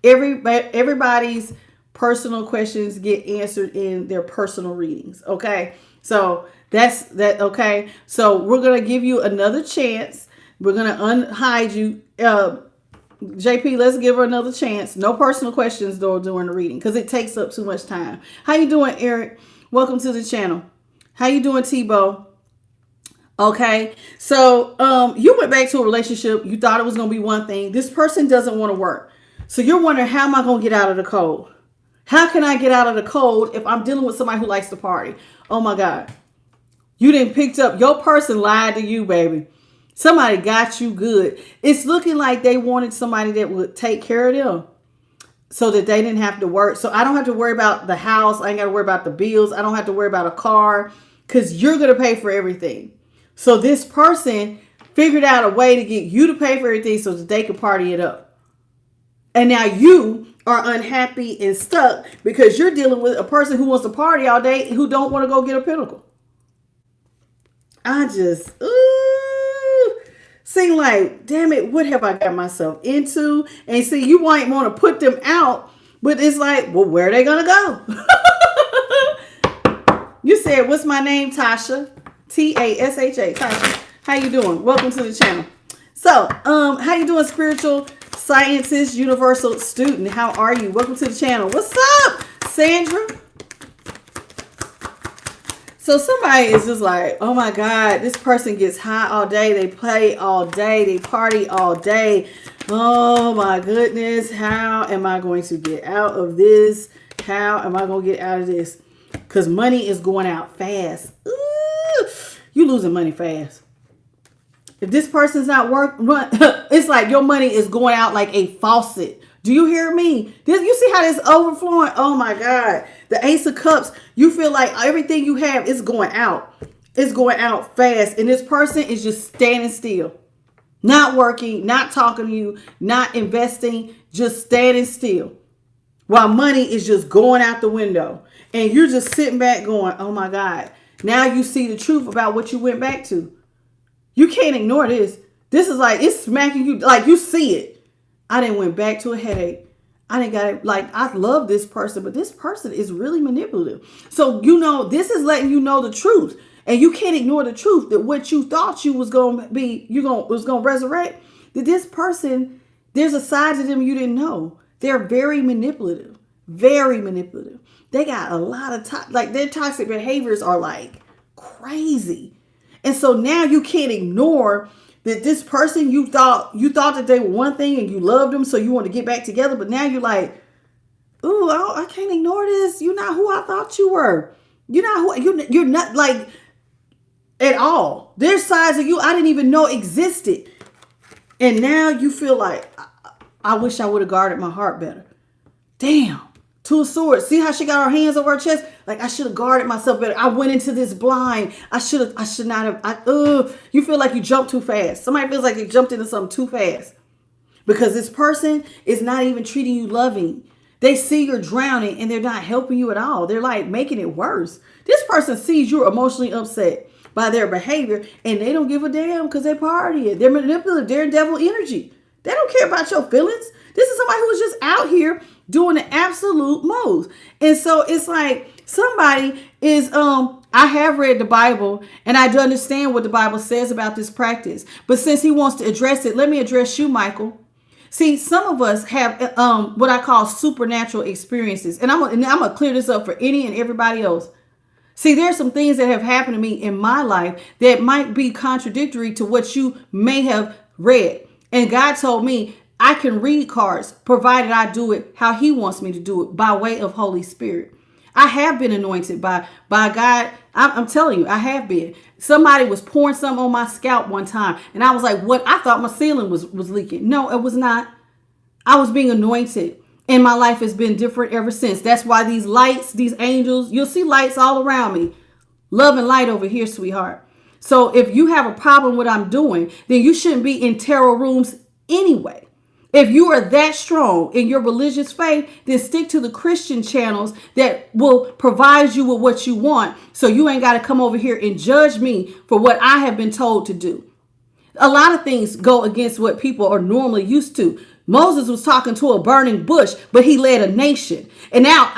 Everybody's personal questions get answered in their personal readings. Okay. So that's that. Okay. So we're going to give you another chance. We're going to unhide you. JP, let's give her another chance. No personal questions though during the reading because it takes up too much time. How you doing, Eric? Welcome to the channel. How you doing, Tebow? Okay, so you went back to a relationship. You thought it was going to be one thing. This person doesn't want to work. So you're wondering, how am I going to get out of the cold? How can I get out of the cold if I'm dealing with somebody who likes to party? Oh my God. You didn't picked up. Your person lied to you, baby. Somebody got you good. It's looking like they wanted somebody that would take care of them so that they didn't have to work. So I don't have to worry about the house. I ain't got to worry about the bills. I don't have to worry about a car because you're going to pay for everything. So this person figured out a way to get you to pay for everything so that they could party it up. And now you are unhappy and stuck because you're dealing with a person who wants to party all day who don't want to go get a pinnacle. I just, ooh, seem like, damn it, what have I got myself into? And see, you might want to put them out, but it's like, well, where are they gonna go? You said, what's my name, Tasha? Tasha. Tasha. How you doing? Welcome to the channel. So, how you doing, spiritual scientist, universal student? How are you? Welcome to the channel. What's up, Sandra? So somebody is just like, oh my God, this person gets high all day. They play all day. They party all day. Oh my goodness. How am I going to get out of this? How am I going to get out of this? Because money is going out fast. Ooh, you losing money fast. If this person's not it's like your money is going out like a faucet. Do you hear me? You see how this overflowing? Oh my God. The Ace of Cups, you feel like everything you have is going out. It's going out fast. And this person is just standing still. Not working, not talking to you, not investing, just standing still. While money is just going out the window. And you're just sitting back going, oh my God. Now you see the truth about what you went back to. You can't ignore this. This is like, it's smacking you, like you see it. I didn't went back to a headache. I didn't got it. Like, I love this person, but this person is really manipulative. So, you know, this is letting you know the truth. And you can't ignore the truth that what you thought you was going to be, was going to resurrect. That this person, there's a side to them you didn't know. They're very manipulative. Very manipulative. They got a lot of, like their toxic behaviors are like crazy. And so now you can't ignore that this person, you thought that they were one thing and you loved them, so you want to get back together. But now you're like, ooh, I can't ignore this. You're not who I thought you were. You're not who you're not like at all. There's sides of you I didn't even know existed. And now you feel like, I wish I would have guarded my heart better. Damn. Two of Swords. See how she got her hands over her chest? Like, I should have guarded myself better. I went into this blind. I should not have. You feel like you jumped too fast. Somebody feels like they jumped into something too fast. Because this person is not even treating you loving. They see you're drowning and they're not helping you at all. They're like making it worse. This person sees you're emotionally upset by their behavior and they don't give a damn because they're partying. They're manipulative. They're in devil energy. They don't care about your feelings. This is somebody who's just out here doing the absolute most. And so it's like somebody is, I have read the Bible and I do understand what the Bible says about this practice. But since he wants to address it, let me address you, Michael. See, some of us have what I call supernatural experiences. And I'm going to clear this up for any and everybody else. See, there's some things that have happened to me in my life that might be contradictory to what you may have read. And God told me I can read cards provided I do it how he wants me to do it by way of Holy Spirit. I have been anointed by God. I'm telling you, I have been. Somebody was pouring something on my scalp one time. And I was like, what? I thought my ceiling was leaking. No, it was not. I was being anointed. And my life has been different ever since. That's why these lights, these angels, you'll see lights all around me. Love and light over here, sweetheart. So if you have a problem with what I'm doing, then you shouldn't be in tarot rooms anyway. If you are that strong in your religious faith, then stick to the Christian channels that will provide you with what you want. So you ain't got to come over here and judge me for what I have been told to do. A lot of things go against what people are normally used to. Moses was talking to a burning bush, but he led a nation. And now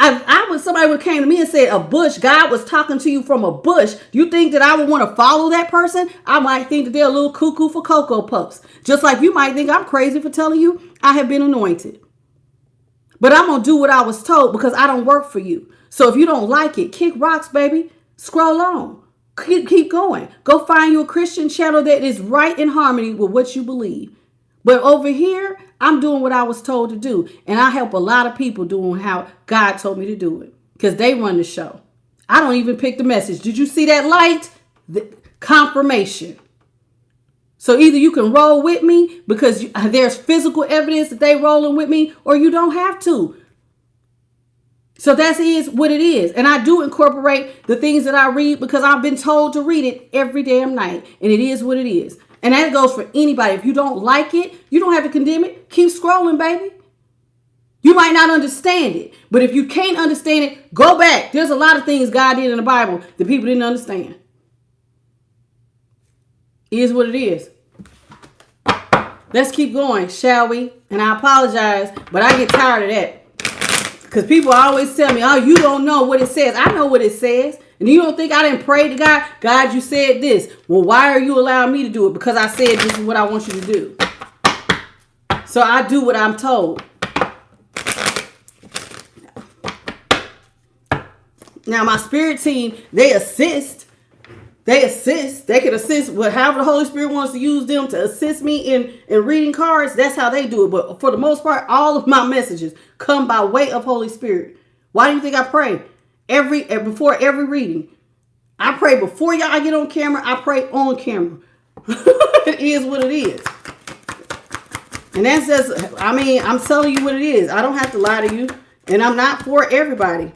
somebody would came to me and said a bush, God was talking to you from a bush. Do you think that I would want to follow that person? I might think that they're a little cuckoo for Cocoa Puffs. Just like you might think I'm crazy for telling you I have been anointed. But I'm going to do what I was told because I don't work for you. So if you don't like it, kick rocks, baby. Scroll on. Keep going. Go find you a Christian channel that is right in harmony with what you believe. But over here, I'm doing what I was told to do. And I help a lot of people doing how God told me to do it. Because they run the show. I don't even pick the message. Did you see that light? The confirmation. So either you can roll with me because there's physical evidence that they rolling with me, or you don't have to. So that is what it is. And I do incorporate the things that I read because I've been told to read it every damn night. And it is what it is. And that goes for anybody. If you don't like it, you don't have to condemn it. Keep scrolling, baby. You might not understand it. But if you can't understand it, go back. There's a lot of things God did in the Bible that people didn't understand. Is what it is. Let's keep going, shall we? And I apologize, but I get tired of that. Because people always tell me, oh, you don't know what it says. I know what it says. And you don't think I didn't pray to God? God, you said this. Well, why are you allowing me to do it? Because I said this is what I want you to do. So I do what I'm told. Now, my spirit team, they assist. They can assist with however the Holy Spirit wants to use them to assist me in reading cards. That's how they do it. But for the most part, all of my messages come by way of Holy Spirit. Why do you think I pray before every reading? I pray before y'all get on camera. I pray on camera. It is what it is. And that's just, I'm telling you what it is. I don't have to lie to you. And I'm not for everybody.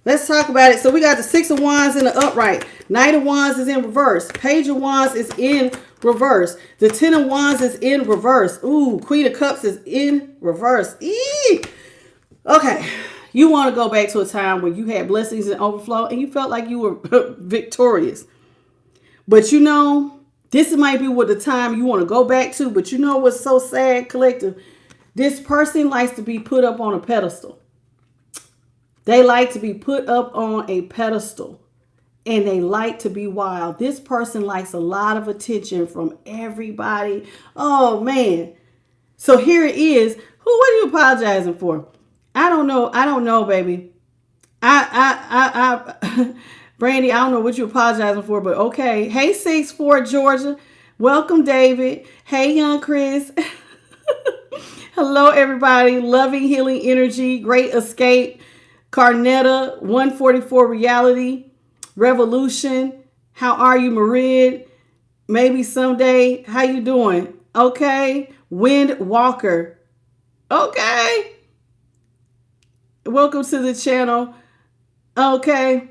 Let's talk about it. So we got the Six of Wands in the upright. Knight of Wands is in reverse. Page of Wands is in reverse. The Ten of Wands is in reverse. Ooh, Queen of Cups is in reverse. Eee! Okay. You want to go back to a time where you had blessings and overflow and you felt like you were victorious. But you know, this might be what the time you want to go back to. But you know what's so sad, collective? This person likes to be put up on a pedestal. They like to be put up on a pedestal and they like to be wild. This person likes a lot of attention from everybody. Oh, man. So here it is. What are you apologizing for? I don't know, baby. Brandy, I don't know what you're apologizing for, but okay. Hey, 6'4", Georgia. Welcome, David. Hey, young Chris. Hello, everybody. Loving, healing energy. Great escape. Carnetta, 144 Reality, Revolution. How are you, Marid? Maybe someday. How you doing? Okay. Wind Walker. Okay. Welcome to the channel. Okay.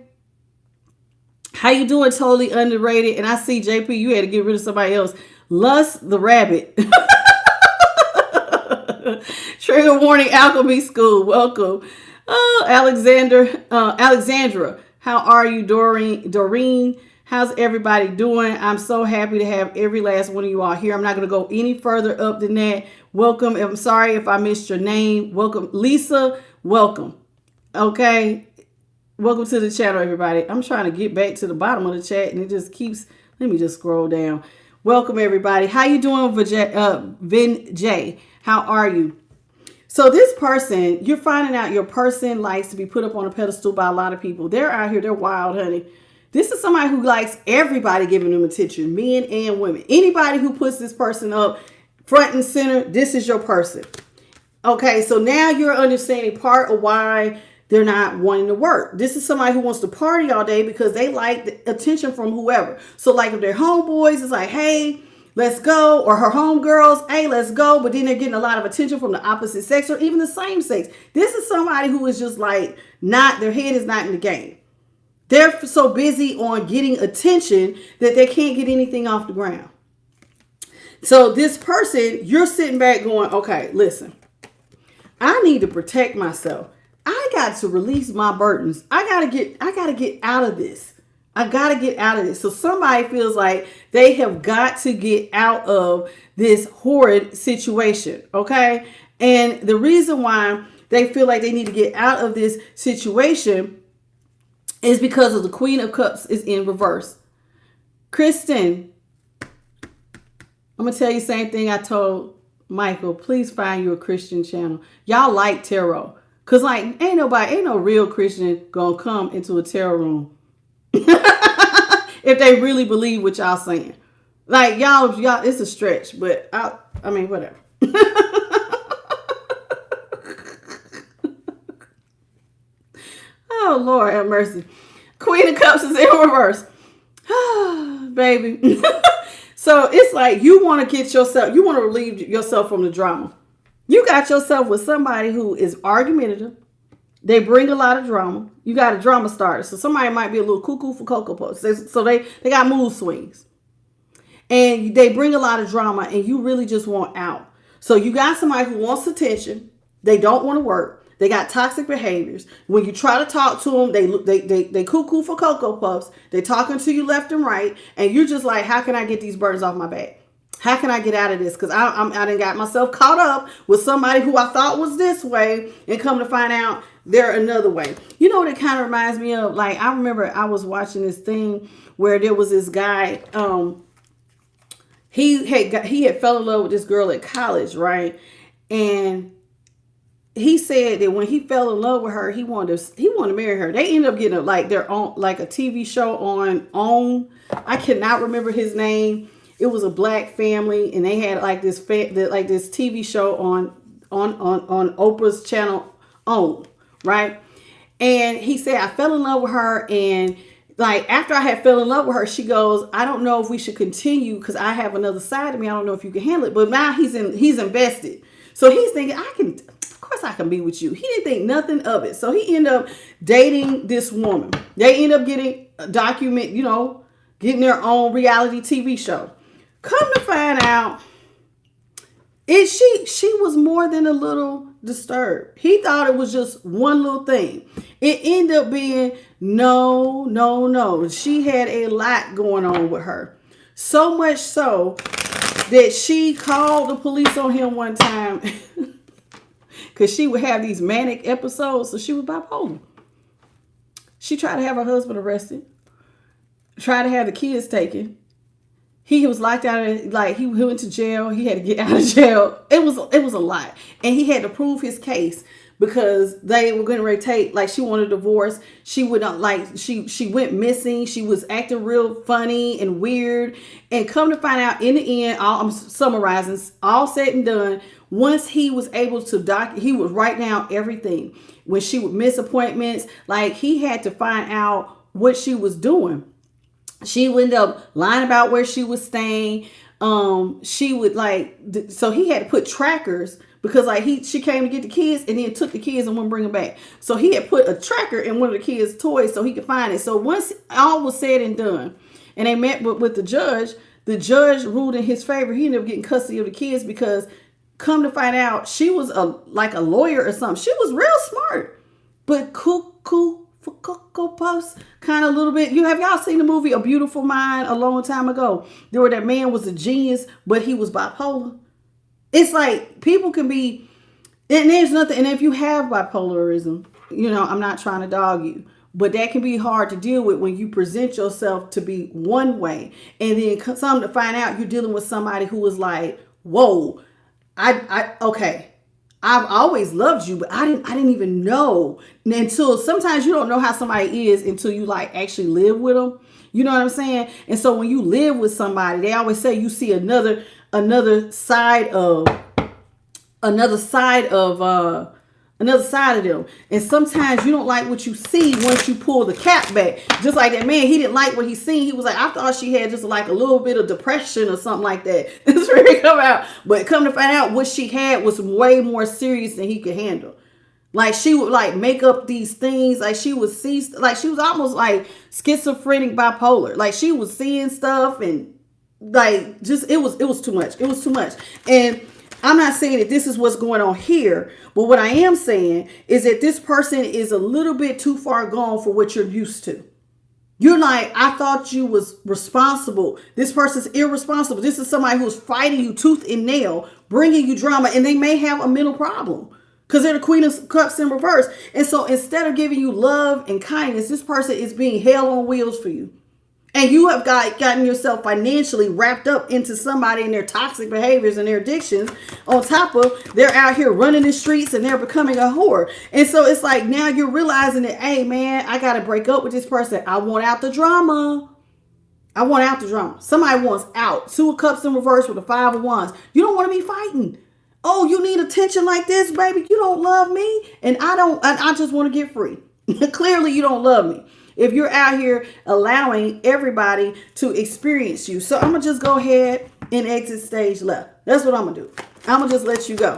How you doing? Totally underrated. And I see, JP, you had to get rid of somebody else. Lust the Rabbit. Trigger warning, Alchemy School. Welcome. Alexandra, how are you, Doreen? How's everybody doing? I'm so happy to have every last one of you all here. I'm not going to go any further up than that. Welcome. I'm sorry if I missed your name. Welcome. Lisa, welcome. Okay. Welcome to the channel, everybody. I'm trying to get back to the bottom of the chat and it just keeps, let me just scroll down. Welcome, everybody. How you doing, Vin J? How are you? So this person, you're finding out your person likes to be put up on a pedestal by a lot of people. They're out here. They're wild, honey. This is somebody who likes everybody giving them attention, men and women. Anybody who puts this person up front and center, this is your person. Okay, so now you're understanding part of why they're not wanting to work. This is somebody who wants to party all day because they like the attention from whoever. So like if their homeboys is like, hey, let's go, or her homegirls, hey, let's go, but then they're getting a lot of attention from the opposite sex or even the same sex. This is somebody who is just like their head is not in the game. They're so busy on getting attention that they can't get anything off the ground. So this person, you're sitting back going, okay, listen, I need to protect myself. I got to release my burdens. I gotta get out of this. I got to get out of this. So somebody feels like they have got to get out of this horrid situation. Okay. And the reason why they feel like they need to get out of this situation is because of the Queen of Cups is in reverse. Kristen, I'm going to tell you the same thing I told Michael. Please find you a Christian channel. Y'all like tarot. Because like ain't no real Christian going to come into a tarot room. If they really believe what y'all saying. Like y'all, it's a stretch, but I mean, whatever. Oh, Lord have mercy. Queen of Cups is in reverse. Baby. So it's like you want to relieve yourself from the drama. You got yourself with somebody who is argumentative. They bring a lot of drama. You got a drama starter. So somebody might be a little cuckoo for Cocoa Puffs. So they got mood swings. And they bring a lot of drama and you really just want out. So you got somebody who wants attention. They don't want to work. They got toxic behaviors. When you try to talk to them, they cuckoo for Cocoa Puffs. They talking to you left and right. And you're just like, how can I get these burdens off my back? How can I get out of this? Because I done got myself caught up with somebody who I thought was this way, and come to find out they're another way. You know what it kind of reminds me of? Like, I remember I was watching this thing where there was this guy, he had fell in love with this girl at college, right? And he said that when he fell in love with her, he wanted to marry her. They ended up getting their own, like a TV show on. I cannot remember his name. It was a black family, and they had like this TV show on Oprah's channel OWN, right? And he said, I fell in love with her, and like after I had fell in love with her, she goes, I don't know if we should continue because I have another side of me. I don't know if you can handle it. But now he's invested. So he's thinking, of course I can be with you. He didn't think nothing of it. So he ended up dating this woman. They end up getting a document, getting their own reality TV show. Come to find out, she was more than a little disturbed. He thought it was just one little thing. It ended up being no. She had a lot going on with her. So much so that she called the police on him one time because she would have these manic episodes. So she was bipolar. She tried to have her husband arrested, tried to have the kids taken. He was locked out, like he went to jail. He had to get out of jail. It was a lot. And he had to prove his case because they were going to take, like she wanted a divorce. She would not she went missing. She was acting real funny and weird. And come to find out in the end, I'm summarizing, all said and done, once he was able to he would write down everything. When she would miss appointments, like he had to find out what she was doing. She would end up lying about where she was staying. She would so he had to put trackers because she came to get the kids and then took the kids and wouldn't bring them back. So he had put a tracker in one of the kids' toys so he could find it. So once all was said and done and they met with the judge ruled in his favor. He ended up getting custody of the kids because come to find out she was like a lawyer or something. She was real smart, but cuckoo for Cocoa Puffs, kind of a little bit. Have y'all seen the movie A Beautiful Mind a long time ago? There where that man was a genius, but he was bipolar. It's like people can be, and there's nothing, and if you have bipolarism, I'm not trying to dog you, but that can be hard to deal with when you present yourself to be one way, and then some to find out you're dealing with somebody who is like, whoa, okay. I've always loved you, but I didn't even know until sometimes you don't know how somebody is until you actually live with them. You know what I'm saying? And so when you live with somebody, they always say you see another side of them. And sometimes you don't like what you see once you pull the cap back. Just like that man, he didn't like what he seen. He was like, I thought she had just like a little bit of depression or something like that. It's really come out. But come to find out what she had was way more serious than he could handle. Like she would make up these things. Like she would see, like she was almost like schizophrenic bipolar. Like she was seeing stuff and it was too much. It was too much. And I'm not saying that this is what's going on here, but what I am saying is that this person is a little bit too far gone for what you're used to. You're like, I thought you was responsible. This person's irresponsible. This is somebody who's fighting you tooth and nail, bringing you drama, and they may have a mental problem because they're the Queen of Cups in reverse. And so instead of giving you love and kindness, this person is being hell on wheels for you. And you have gotten yourself financially wrapped up into somebody and their toxic behaviors and their addictions. On top of they're out here running the streets and they're becoming a whore. And so it's like now you're realizing that, hey man, I got to break up with this person. I want out the drama. Somebody wants out. 2 of Cups in reverse with a 5 of Wands. You don't want to be fighting. Oh, you need attention like this, baby. You don't love me. And I just want to get free. Clearly you don't love me if you're out here allowing everybody to experience you. So I'm going to just go ahead and exit stage left. That's what I'm going to do. I'm going to just let you go.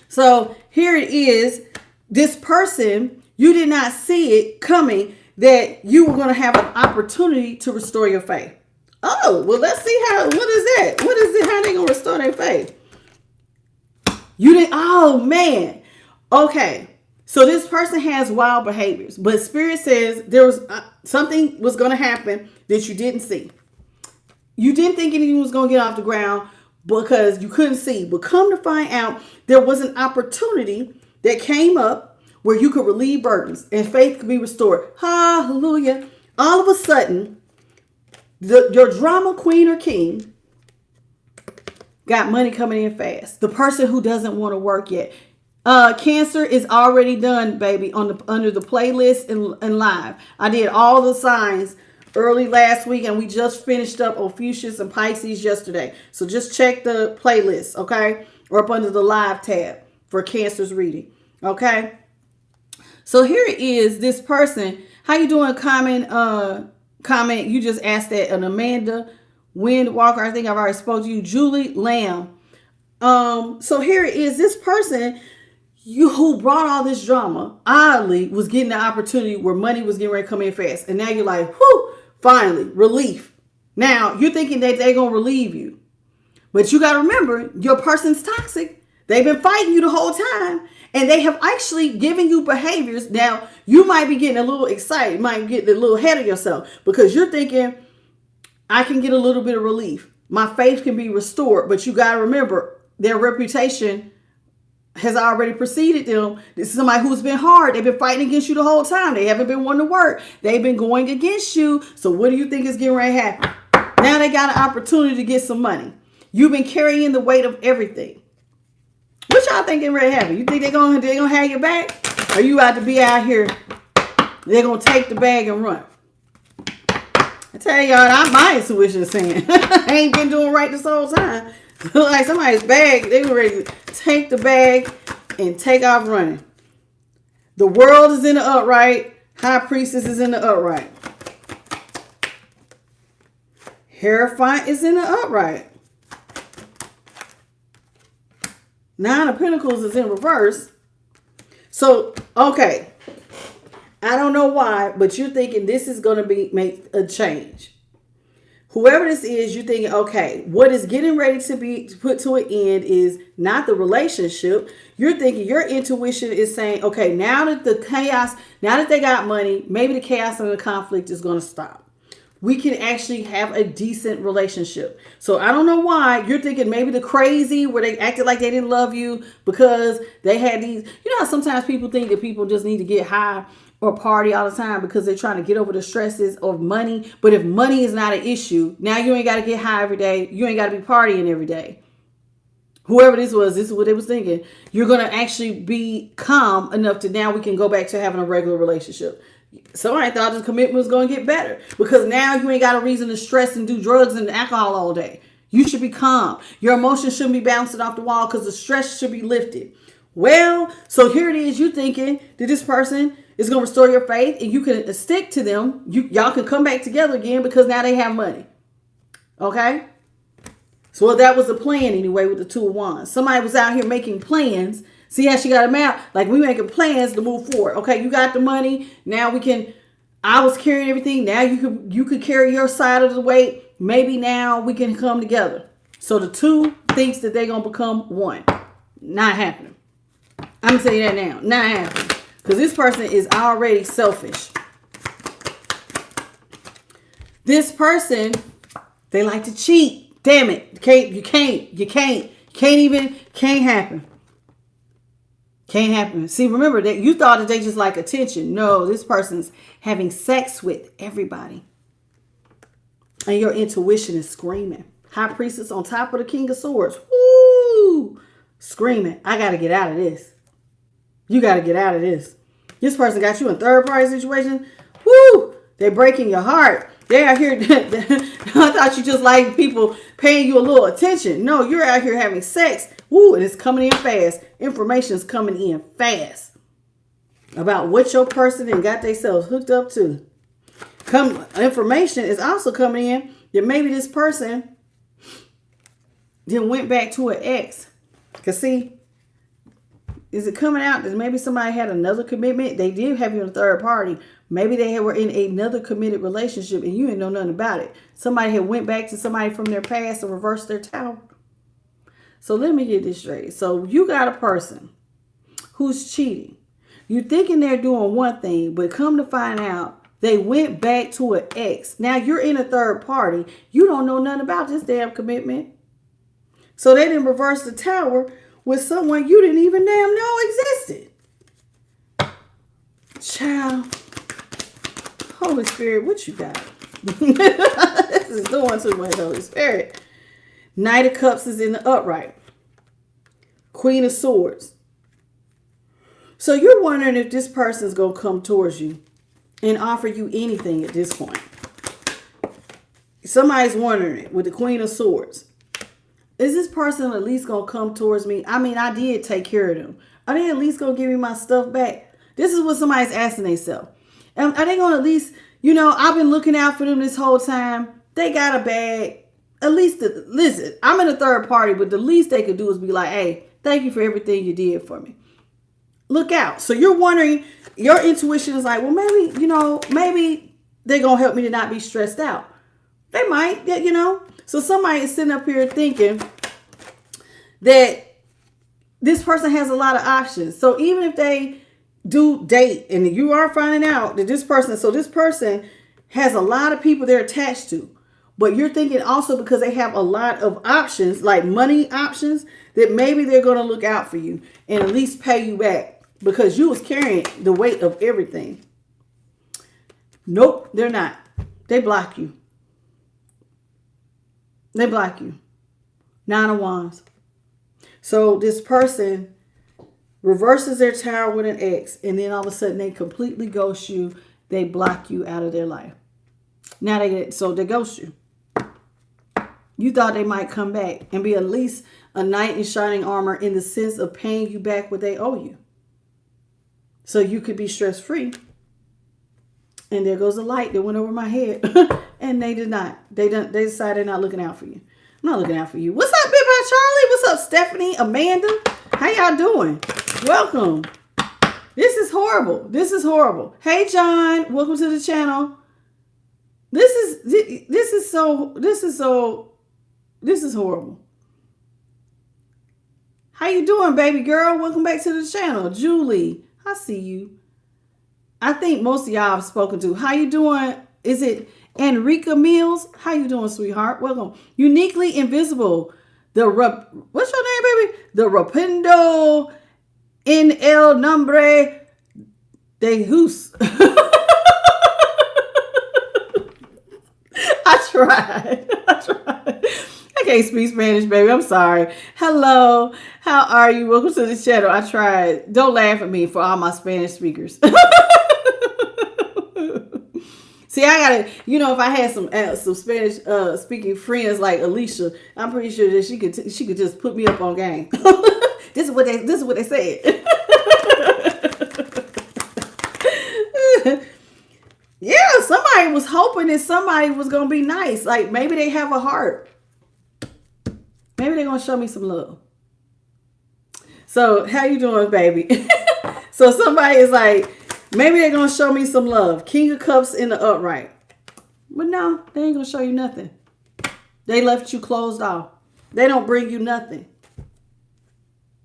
So here it is. This person, you did not see it coming that you were going to have an opportunity to restore your faith. Oh, well, let's see what is that? What is it? How they going to restore their faith? You didn't, oh man. Okay. So this person has wild behaviors, but Spirit says there was something was going to happen that you didn't see. You didn't think anything was going to get off the ground because you couldn't see. But come to find out, there was an opportunity that came up where you could relieve burdens and faith could be restored. Hallelujah. All of a sudden, your drama queen or king got money coming in fast. The person who doesn't want to work yet. Cancer is already done, baby, under the playlist and live. I did all the signs early last week, and we just finished up Ophiuchus and Pisces yesterday. So just check the playlist, okay? Or up under the live tab for Cancer's reading, okay? So here it is, this person. How you doing? Comment. You just asked that. An Amanda Windwalker. I think I've already spoke to you. Julie Lamb. So here it is, this person who brought all this drama, oddly, was getting the opportunity where money was getting ready to come in fast. And now you're like, whoo, finally, relief. Now, you're thinking that they're going to relieve you. But you got to remember, your person's toxic. They've been fighting you the whole time. And they have actually given you behaviors. Now, you might be getting a little excited. You might get a little ahead of yourself. Because you're thinking, I can get a little bit of relief. My faith can be restored. But you got to remember, their reputation has already preceded them. This is somebody who's been hard. They've been fighting against you the whole time. They haven't been wanting to work. They've been going against you. So what do you think is getting ready to happen? Now they got an opportunity to get some money. You've been carrying the weight of everything. What y'all think getting ready to happen? You think they're gonna have your back? Or you out to be out here, they're gonna take the bag and run? I tell y'all, my intuition is saying, I ain't been doing right this whole time. Like somebody's bag, they were ready to take the bag and take off running. The world is in the upright. High Priestess is in the upright. Hierophant is in the upright. Nine of Pentacles is in reverse. So, okay. I don't know why, but you're thinking this is going to make a change. Whoever this is, you're thinking, okay, what is getting ready to be put to an end is not the relationship. You're thinking your intuition is saying, okay, now that they got money, maybe the chaos and the conflict is going to stop. We can actually have a decent relationship. So I don't know why you're thinking maybe the crazy where they acted like they didn't love you because they had these, you know how sometimes people think that people just need to get high or party all the time because they're trying to get over the stresses of money. But if money is not an issue, now you ain't got to get high every day. You ain't got to be partying every day. Whoever this is what they was thinking. You're going to actually be calm enough to now we can go back to having a regular relationship. Somebody thought this commitment was going to get better because now you ain't got a reason to stress and do drugs and alcohol all day. You should be calm. Your emotions shouldn't be bouncing off the wall because the stress should be lifted. Well, so here it is. You thinking that this person is going to restore your faith and you can stick to them. Y'all can come back together again because now they have money. Okay? So that was the plan anyway with the Two of Wands. Somebody was out here making plans. See how she got them out? Like we making plans to move forward. Okay, you got the money. Now I was carrying everything. Now you could carry your side of the weight. Maybe now we can come together. So the two thinks that they're going to become one. Not happening. I'm going to tell you that now. Not happening. Because this person is already selfish. This person, they like to cheat. Damn it. You can't happen. Can't happen. See, remember that you thought that they just like attention. No, this person's having sex with everybody. And your intuition is screaming. High Priestess on top of the King of Swords. Woo! Screaming. I got to get out of this. You got to get out of this. This person got you in third party situation. Woo! They're breaking your heart. They're out here. I thought you just like people paying you a little attention. No, you're out here having sex. Woo! And it's coming in fast. Information's coming in fast about what your person and got themselves hooked up to. Information is also coming in that maybe this person then went back to an ex. Because see, is it coming out that maybe somebody had another commitment? They did have you in a third party. Maybe they were in another committed relationship and you didn't know nothing about it. Somebody had went back to somebody from their past and reversed their tower. So let me get this straight. So you got a person who's cheating. You thinking they're doing one thing, but come to find out they went back to an ex. Now you're in a third party. You don't know nothing about this damn commitment. So they didn't reverse the tower with someone you didn't even damn know existed. Child, Holy Spirit, what you got? This is doing too much, Holy Spirit. Knight of Cups is in the upright. Queen of Swords. So you're wondering if this person's going to come towards you and offer you anything at this point. Somebody's wondering it with the Queen of Swords. Is this person at least going to come towards me? I mean, I did take care of them. Are they at least going to give me my stuff back? This is what somebody's asking themselves. Are they going to at least, I've been looking out for them this whole time. They got a bag. At least, listen, I'm in a third party, but the least they could do is be like, hey, thank you for everything you did for me. Look out. So you're wondering, your intuition is like, well, maybe, maybe they're going to help me to not be stressed out. They might, So somebody is sitting up here thinking that this person has a lot of options. So even if they do date and you are finding out that this person has a lot of people they're attached to, but you're thinking also because they have a lot of options, like money options, that maybe they're going to look out for you and at least pay you back. Because you was carrying the weight of everything. Nope, they're not. They block you. They block you. 9 of Wands. So this person reverses their tower with an X, and then all of a sudden they completely ghost you. They block you out of their life. Now they ghost you. You thought they might come back and be at least a knight in shining armor in the sense of paying you back what they owe you. So you could be stress-free. And there goes the light that went over my head. And they did not. They decided they're not looking out for you. I'm not looking out for you. What's up, Big Bad Charlie? What's up, Stephanie? Amanda? How y'all doing? Welcome. This is horrible. This is horrible. Hey, John. Welcome to the channel. This is horrible. How you doing, baby girl? Welcome back to the channel. Julie. I see you. I think most of y'all I've spoken to. How you doing? Is it Enrica Mills? How you doing, sweetheart? Welcome. Uniquely Invisible. What's your name, baby? The Rapindo en el nombre de Jus. I tried. I can't speak Spanish, baby. I'm sorry. Hello. How are you? Welcome to the channel. I tried. Don't laugh at me for all my Spanish speakers. See, I gotta, if I had some Spanish speaking friends like Alicia, I'm pretty sure that she could just put me up on game. This is what they said. Yeah, somebody was hoping that somebody was gonna be nice. Like maybe they have a heart. Maybe they're going to show me some love. So, how you doing, baby? So, somebody is like, maybe they're going to show me some love. King of Cups in the upright. But no, they ain't going to show you nothing. They left you closed off. They don't bring you nothing.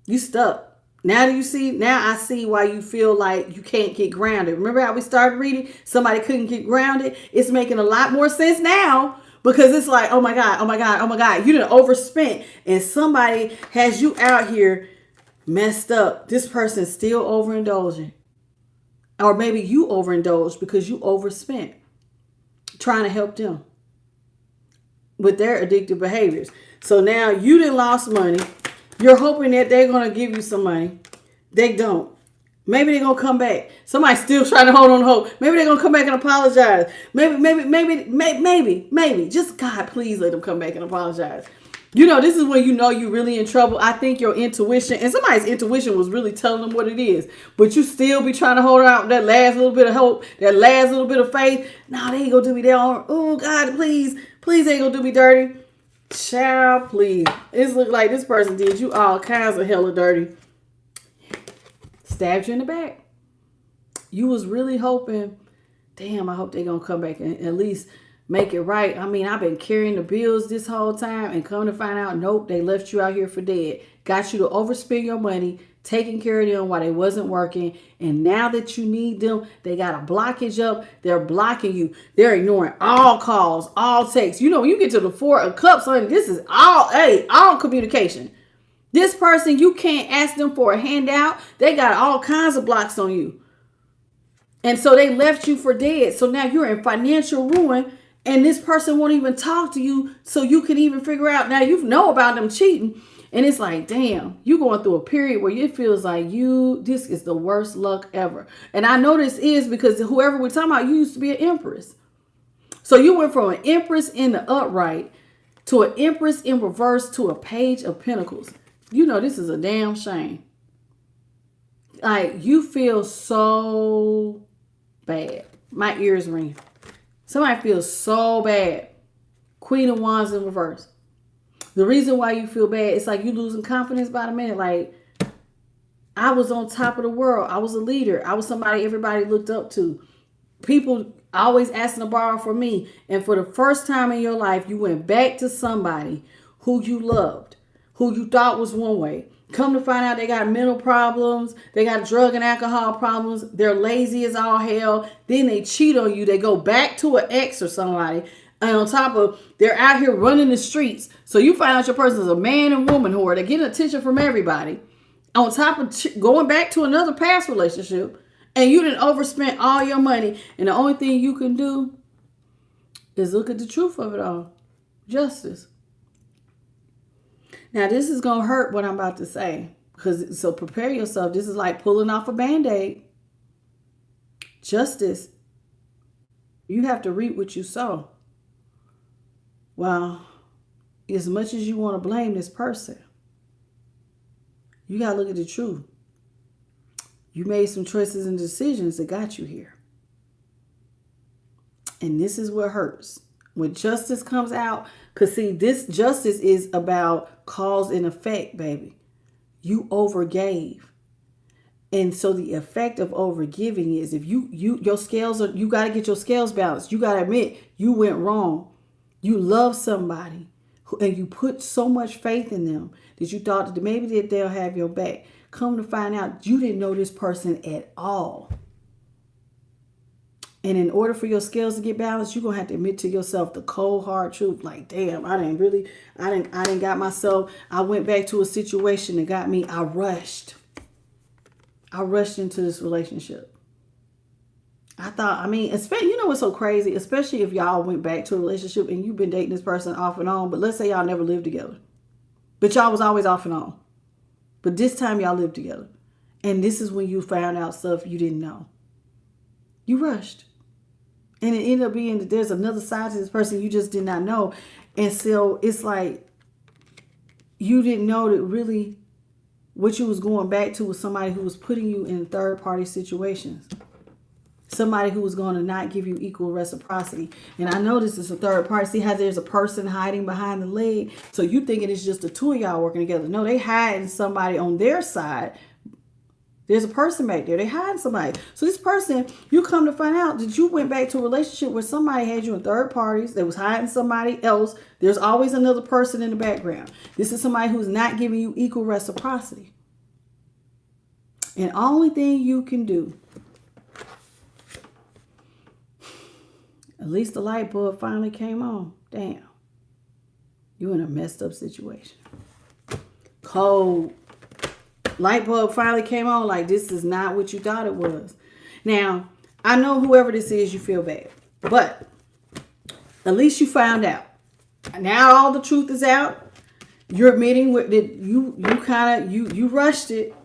You stuck. Now I see why you feel like you can't get grounded. Remember how we started reading? Somebody couldn't get grounded. It's making a lot more sense now. Because it's like, oh my God. You done overspent and somebody has you out here messed up. This person's still overindulging. Or maybe you overindulged because you overspent trying to help them with their addictive behaviors. So now you done lost money. You're hoping that they're going to give you some money. They don't. Maybe they're going to come back. Somebody's still trying to hold on to hope. Maybe they're going to come back and apologize. Maybe. Just God, please let them come back and apologize. This is when you're really in trouble. I think your intuition, and somebody's intuition was really telling them what it is. But you still be trying to hold out that last little bit of hope, that last little bit of faith. No, they ain't going to do me down. Oh, God, please they ain't going to do me dirty. Child, please. It look like this person did you all kinds of hella dirty. Stabbed you in the back. You was really hoping, damn, I hope they're going to come back and at least make it right. I mean, I've been carrying the bills this whole time and come to find out, nope, they left you out here for dead. Got you to overspend your money taking care of them while they wasn't working. And now that you need them, they got a blockage up. They're blocking you. They're ignoring all calls, all texts. You know, when you get to the Four of Cups, honey, this is all communication. This person, you can't ask them for a handout. They got all kinds of blocks on you. And so they left you for dead. So now you're in financial ruin, and this person won't even talk to you so you can even figure out. Now you know about them cheating. And it's like, damn, you going through a period where it feels like this is the worst luck ever. And I know this is because whoever we're talking about, you used to be an empress. So you went from an empress in the upright to an empress in reverse to a page of pentacles. You know, this is a damn shame. Like, you feel so bad. My ears ring. Somebody feels so bad. Queen of Wands in reverse. The reason why you feel bad, it's like you losing confidence by the minute. Like, I was on top of the world. I was a leader. I was somebody everybody looked up to. People always asking to borrow from me. And for the first time in your life, you went back to somebody who you loved, who you thought was one way. Come to find out they got mental problems. They got drug and alcohol problems. They're lazy as all hell. Then they cheat on you. They go back to an ex or somebody. And on top of, they're out here running the streets. So you find out your person is a man and woman whore. They're getting attention from everybody. On top of going back to another past relationship. And you didn't overspend all your money. And the only thing you can do is look at the truth of it all. Justice. Now, this is going to hurt what I'm about to say. So prepare yourself. This is like pulling off a Band-Aid. Justice. You have to reap what you sow. Well, as much as you want to blame this person, you got to look at the truth. You made some choices and decisions that got you here. And this is what hurts. When justice comes out, because see, this justice is about cause and effect, baby. You overgave. And so the effect of overgiving is if your scales are, you got to get your scales balanced. You got to admit you went wrong. You love somebody and you put so much faith in them that you thought that maybe that they'll have your back. Come to find out you didn't know this person at all. And in order for your scales to get balanced, you're going to have to admit to yourself the cold, hard truth. Like, damn, I didn't got myself. I went back to a situation that got me. I rushed into this relationship. I thought, especially, you know what's so crazy? Especially if y'all went back to a relationship and you've been dating this person off and on. But let's say y'all never lived together. But y'all was always off and on. But this time y'all lived together. And this is when you found out stuff you didn't know. You rushed. And it ended up being that there's another side to this person you just did not know. And so it's like you didn't know that really what you was going back to was somebody who was putting you in third party situations. Somebody who was going to not give you equal reciprocity. And I know this is a third party. See how there's a person hiding behind the leg? So you thinking it's just the two of y'all working together. No, they hiding somebody on their side. There's a person back there. They hiding somebody. So this person, you come to find out that you went back to a relationship where somebody had you in third parties. They was hiding somebody else. There's always another person in the background. This is somebody who's not giving you equal reciprocity. And only thing you can do, at least the light bulb finally came on. Damn. You in a messed up situation. Cold. Light bulb finally came on. Like, this is not what you thought it was. Now, I know whoever this is, you feel bad. But at least you found out. Now all the truth is out. You're admitting that you rushed it.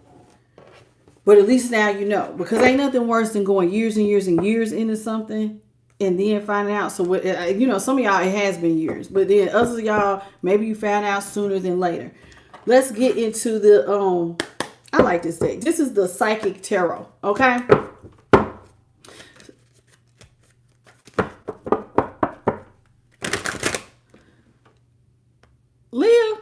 But at least now you know. Because ain't nothing worse than going years and years and years into something and then finding out. So, some of y'all, it has been years. But then others of y'all, maybe you found out sooner than later. Let's get into the, I like this deck. This is the Psychic Tarot, okay? Leah.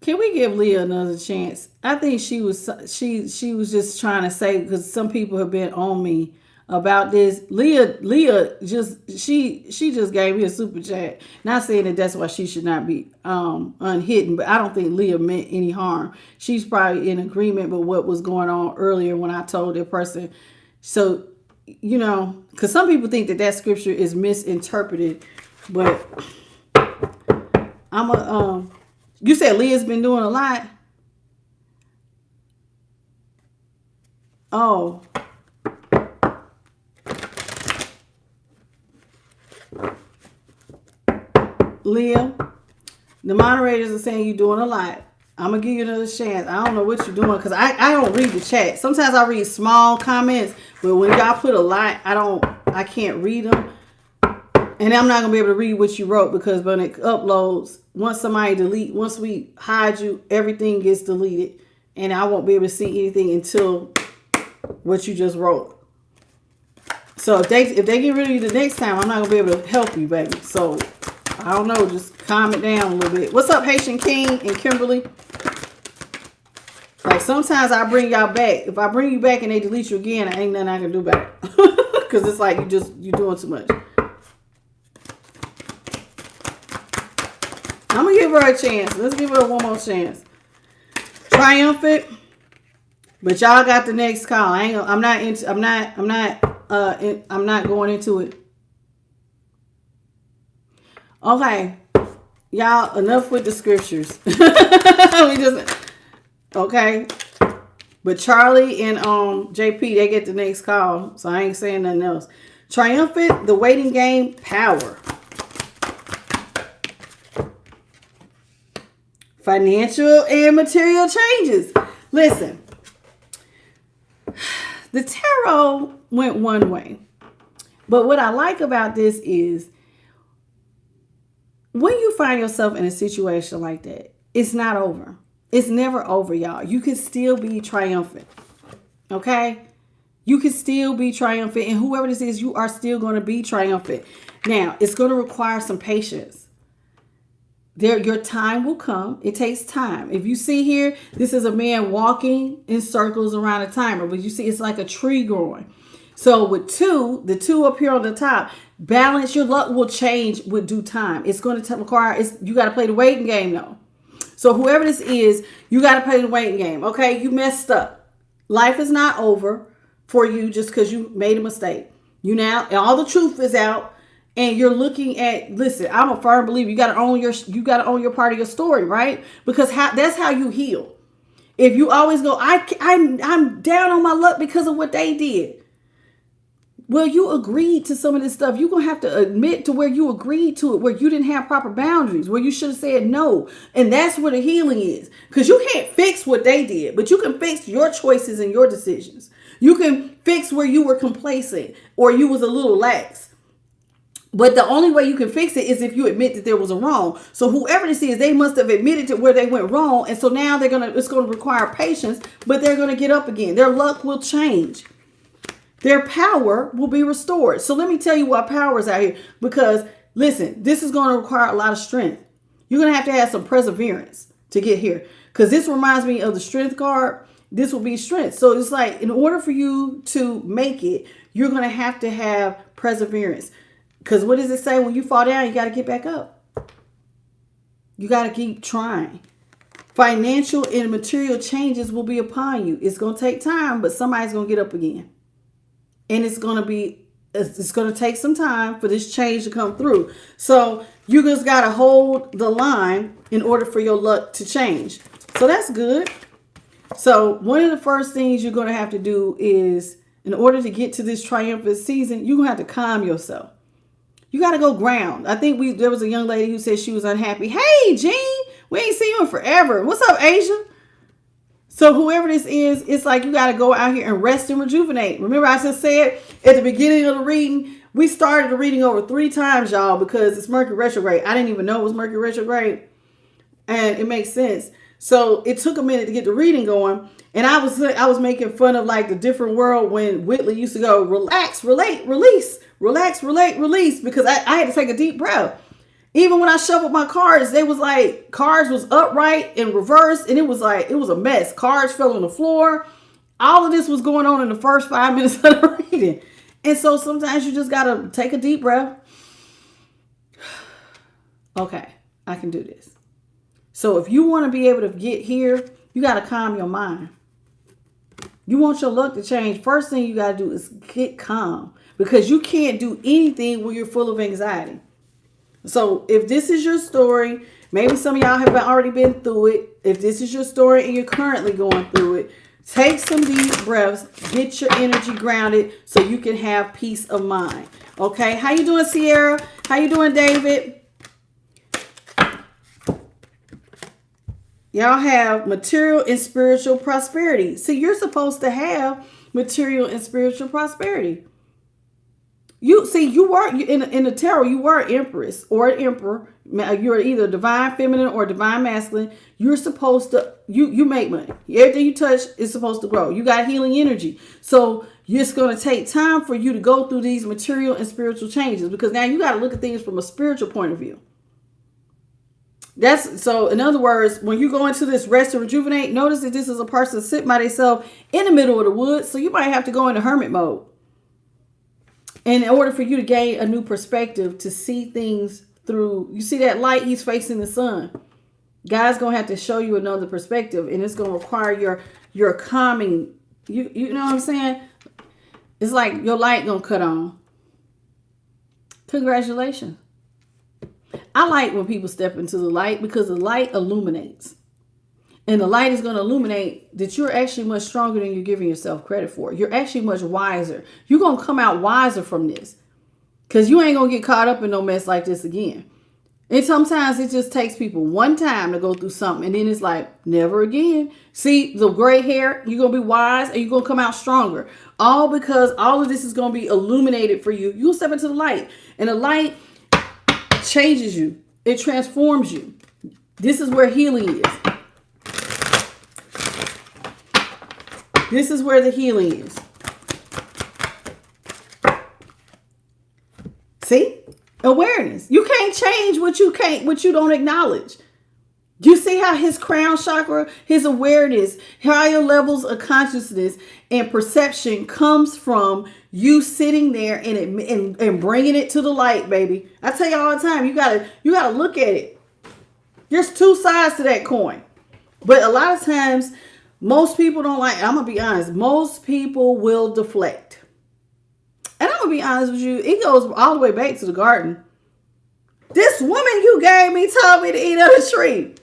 Can we give Leah another chance? I think she was just trying to say, because some people have been on me about this. Leah just she just gave me a super chat. Not saying that that's why she should not be unhidden, but I don't think Leah meant any harm. She's probably in agreement with what was going on earlier when I told that person. So, because some people think that scripture is misinterpreted, but you said Leah's been doing a lot. Oh. Leah, the moderators are saying you're doing a lot. I'm going to give you another chance. I don't know what you're doing because I don't read the chat. Sometimes I read small comments, but when y'all put a lot, I can't read them. And I'm not going to be able to read what you wrote because when it uploads, once we hide you, everything gets deleted. And I won't be able to see anything until what you just wrote. So if they get rid of you the next time, I'm not going to be able to help you, baby. So I don't know. Just calm it down a little bit. What's up, Haitian King and Kimberly? Like sometimes I bring y'all back. If I bring you back and they delete you again, ain't nothing I can do about it. Because it's like you're doing too much. I'm going to give her a chance. Let's give her one more chance. Triumphant. But y'all got the next call. I'm not going into it. Okay. Y'all, enough with the scriptures. Okay. But Charlie and JP, they get the next call. So I ain't saying nothing else. Triumphant, the waiting game, power. Financial and material changes. Listen. The tarot went one way. But what I like about this is when you find yourself in a situation like that, it's not over. It's never over, y'all. You can still be triumphant. Okay? You can still be triumphant. And whoever this is, you are still going to be triumphant. Now, it's going to require some patience. Your time will come. It takes time. If you see here, this is a man walking in circles around a timer. But you see, it's like a tree growing. So with the two up here on the top, balance, your luck will change with due time. It's going to require, you got to play the waiting game though. So whoever this is, you got to play the waiting game. Okay, you messed up. Life is not over for you just because you made a mistake. And all the truth is out. And you're looking at, listen, I'm a firm believer. You got to own your part of your story, right? Because that's how you heal. If you always go, I'm down on my luck because of what they did. Well, you agreed to some of this stuff. You're going to have to admit to where you agreed to it, where you didn't have proper boundaries, where you should have said no. And that's where the healing is. Because you can't fix what they did, but you can fix your choices and your decisions. You can fix where you were complacent or you was a little lax. But the only way you can fix it is if you admit that there was a wrong. So whoever this is, they must have admitted to where they went wrong. And so now it's going to require patience, but they're going to get up again. Their luck will change. Their power will be restored. So let me tell you why power is out here. Because listen, this is going to require a lot of strength. You're going to have some perseverance to get here. Because this reminds me of the strength card. This will be strength. So it's like, in order for you to make it, you're going to have perseverance. Because what does it say? When you fall down, you got to get back up. You got to keep trying. Financial and material changes will be upon you. It's going to take time, but somebody's going to get up again. And it's going to take some time for this change to come through. So you just got to hold the line in order for your luck to change. So that's good. So one of the first things you're going to have to do is, in order to get to this triumphant season, you're going to have to calm yourself. You got to go ground. I think there was a young lady who said she was unhappy. Hey, Jean, we ain't seen you in forever. What's up, Asia? So whoever this is, it's like you got to go out here and rest and rejuvenate. Remember I just said at the beginning of the reading, we started the reading over 3 times, y'all, because it's Mercury retrograde. I didn't even know it was Mercury retrograde. And it makes sense. So it took a minute to get the reading going. And I was making fun of like the different world when Whitley used to go, relax, relate, release. Relax, relate, release, because I had to take a deep breath. Even when I shuffled my cards, they was like, cards was upright and reversed, and it was a mess. Cards fell on the floor. All of this was going on in the first 5 minutes of the reading. And so sometimes you just got to take a deep breath. Okay, I can do this. So if you want to be able to get here, you got to calm your mind. You want your luck to change. First thing you got to do is get calm, because you can't do anything when you're full of anxiety. So if this is your story, maybe some of y'all have already been through it. If this is your story and you're currently going through it, take some deep breaths, get your energy grounded so you can have peace of mind. Okay, how you doing, Sierra? How you doing, David? Y'all have material and spiritual prosperity. See, you're supposed to have material and spiritual prosperity. You were in the tarot, you were an empress or an emperor. You're either divine feminine or divine masculine. You're supposed to, you make money. Everything you touch is supposed to grow. You got healing energy. So it's going to take time for you to go through these material and spiritual changes, because now you got to look at things from a spiritual point of view. So in other words, when you go into this rest and rejuvenate, notice that this is a person sitting by themselves in the middle of the woods. So you might have to go into hermit mode. And in order for you to gain a new perspective, to see things through, you see that light, he's facing the sun. God's going to have to show you another perspective, and it's going to require your calming. You know what I'm saying? It's like your light going to cut on. Congratulations. I like when people step into the light, because the light illuminates. And the light is going to illuminate that you're actually much stronger than you're giving yourself credit for. You're actually much wiser. You're going to come out wiser from this, because you ain't going to get caught up in no mess like this again. And sometimes it just takes people one time to go through something, and then it's like, never again. See, the gray hair, you're going to be wise, and you're going to come out stronger. All because all of this is going to be illuminated for you. You'll step into the light, and the light changes you. It transforms you. This is where healing is. This is where the healing is. See? Awareness. You can't change what you don't acknowledge. You see how his crown chakra, his awareness, higher levels of consciousness and perception comes from you sitting there and bringing it to the light, baby. I tell you all the time, you gotta look at it. There's two sides to that coin. But a lot of times, most people don't like, I'm going to be honest, most people will deflect. And I'm going to be honest with you, it goes all the way back to the garden. This woman you gave me told me to eat of the tree.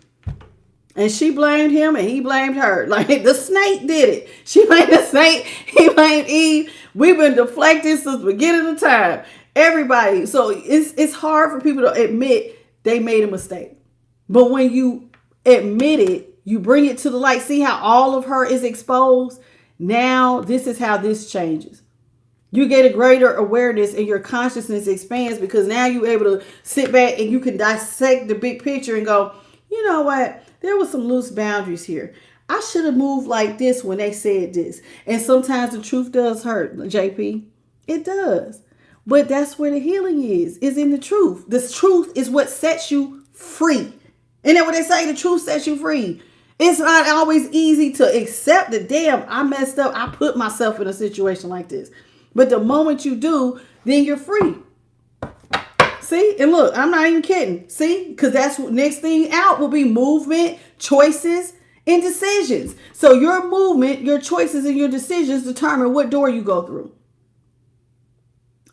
And she blamed him and he blamed her. Like the snake did it. She blamed the snake, he blamed Eve. We've been deflecting since the beginning of time. Everybody. So it's hard for people to admit they made a mistake. But when you admit it, you bring it to the light. See how all of her is exposed? Now, this is how this changes. You get a greater awareness and your consciousness expands, because now you're able to sit back and you can dissect the big picture and go, you know what? There was some loose boundaries here. I should have moved like this when they said this. And sometimes the truth does hurt, JP. It does. But that's where the healing is in the truth. The truth is what sets you free. And then what they say, the truth sets you free. It's not always easy to accept that, damn, I messed up. I put myself in a situation like this. But the moment you do, then you're free. See? And look, I'm not even kidding. See? Because that's what next thing out will be movement, choices, and decisions. So your movement, your choices, and your decisions determine what door you go through.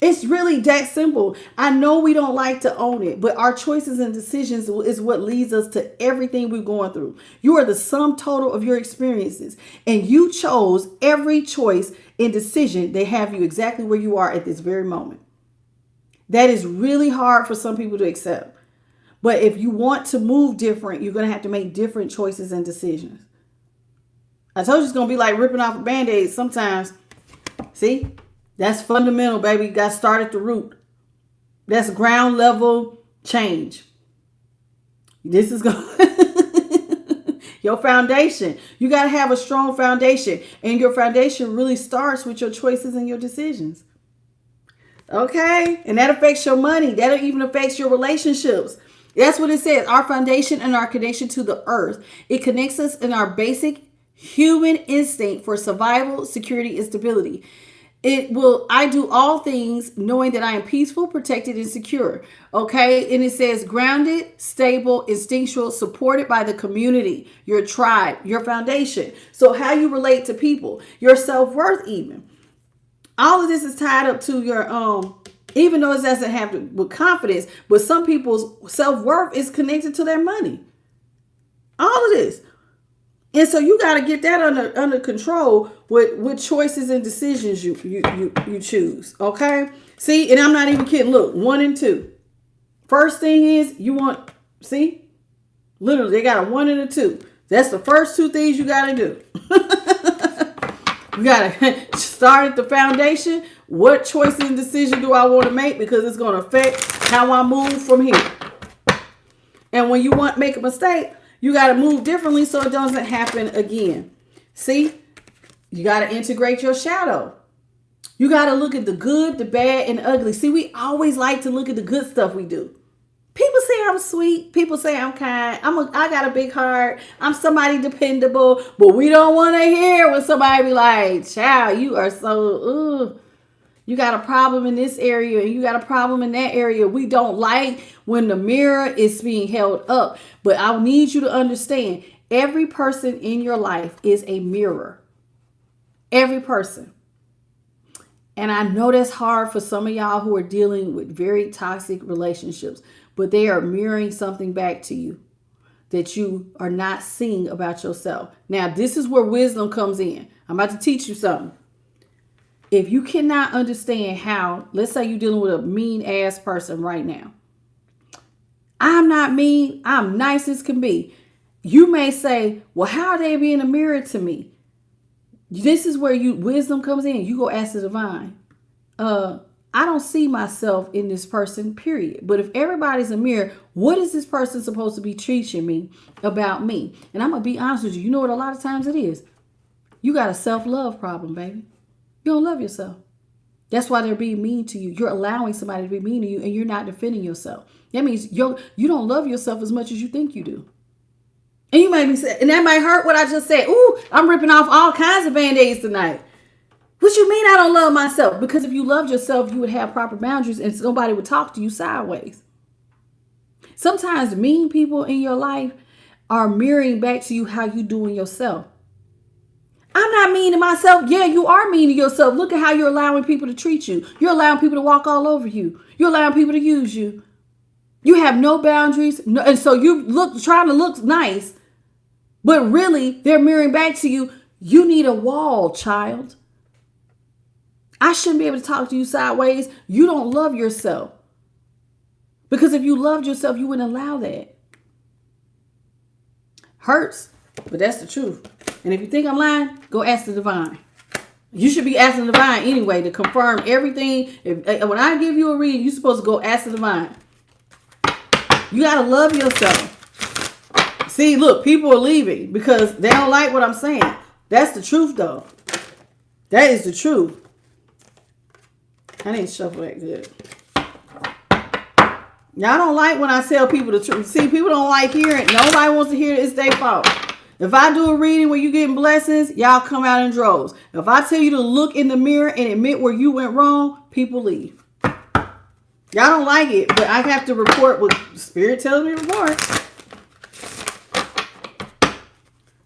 It's really that simple. I know we don't like to own it, but our choices and decisions is what leads us to everything we're going through. You are the sum total of your experiences, and you chose every choice and decision that have you exactly where you are at this very moment. That is really hard for some people to accept. But if you want to move different, you're going to have to make different choices and decisions. I told you it's going to be like ripping off a Band-Aid sometimes. See? That's fundamental, baby. You got to start at the root. That's ground level change. This is going your foundation. You got to have a strong foundation. And your foundation really starts with your choices and your decisions. Okay? And that affects your money. That even affects your relationships. That's what it says. Our foundation and our connection to the earth. It connects us in our basic human instinct for survival, security, and stability. I do all things knowing that I am peaceful, protected, and secure. Okay. And it says grounded, stable, instinctual, supported by the community, your tribe, your foundation. So how you relate to people, your self-worth even. All of this is tied up to your, even though it doesn't have to with confidence, but some people's self-worth is connected to their money. All of this. And so you got to get that under control with choices and decisions you choose. Okay. See, and I'm not even kidding. Look, 1 and 2. First thing is you want, see, literally they got a 1 and a 2. That's the first 2 things you got to do. You got to start at the foundation. What choices and decision do I want to make? Because it's going to affect how I move from here. And when you make a mistake, you got to move differently so it doesn't happen again. See, you got to integrate your shadow. You got to look at the good, the bad, and the ugly. See, we always like to look at the good stuff we do. People say I'm sweet. People say I'm kind. I got a big heart. I'm somebody dependable. But we don't want to hear when somebody be like, child, you are so, you got a problem in this area and you got a problem in that area. We don't like when the mirror is being held up. But I need you to understand, every person in your life is a mirror. Every person. And I know that's hard for some of y'all who are dealing with very toxic relationships, but they are mirroring something back to you that you are not seeing about yourself. Now, this is where wisdom comes in. I'm about to teach you something. If you cannot understand how, let's say you're dealing with a mean ass person right now. I'm not mean. I'm nice as can be. You may say, well, how are they being a mirror to me? This is where wisdom comes in. You go ask the divine. I don't see myself in this person, period. But if everybody's a mirror, what is this person supposed to be teaching me about me? And I'm going to be honest with you. You know what a lot of times it is? You got a self-love problem, baby. You don't love yourself. That's why they're being mean to you. You're allowing somebody to be mean to you and you're not defending yourself. That means you don't love yourself as much as you think you do. And you might be saying, and that might hurt what I just said. Ooh, I'm ripping off all kinds of Band-Aids tonight. What you mean I don't love myself? Because if you loved yourself, you would have proper boundaries and nobody would talk to you sideways. Sometimes mean people in your life are mirroring back to you how you doing yourself. I'm not mean to myself. Yeah, you are mean to yourself. Look at how you're allowing people to treat you. You're allowing people to walk all over you. You're allowing people to use you. You have no boundaries. And so you trying to look nice, but really they're mirroring back to you. You need a wall, child. I shouldn't be able to talk to you sideways. You don't love yourself. Because if you loved yourself, you wouldn't allow that. Hurts, but that's the truth. And if you think I'm lying, go ask the divine. You should be asking the divine anyway to confirm everything. When I give you a reading, you're supposed to go ask the divine. You got to love yourself. See, look, people are leaving because they don't like what I'm saying. That's the truth, though. That is the truth. I didn't shuffle that good. Y'all don't like when I tell people the truth. See, people don't like hearing it. Nobody wants to hear it. It's their fault. If I do a reading where you getting blessings, y'all come out in droves. If I tell you to look in the mirror and admit where you went wrong, people leave. Y'all don't like it, but I have to report what Spirit tells me to report.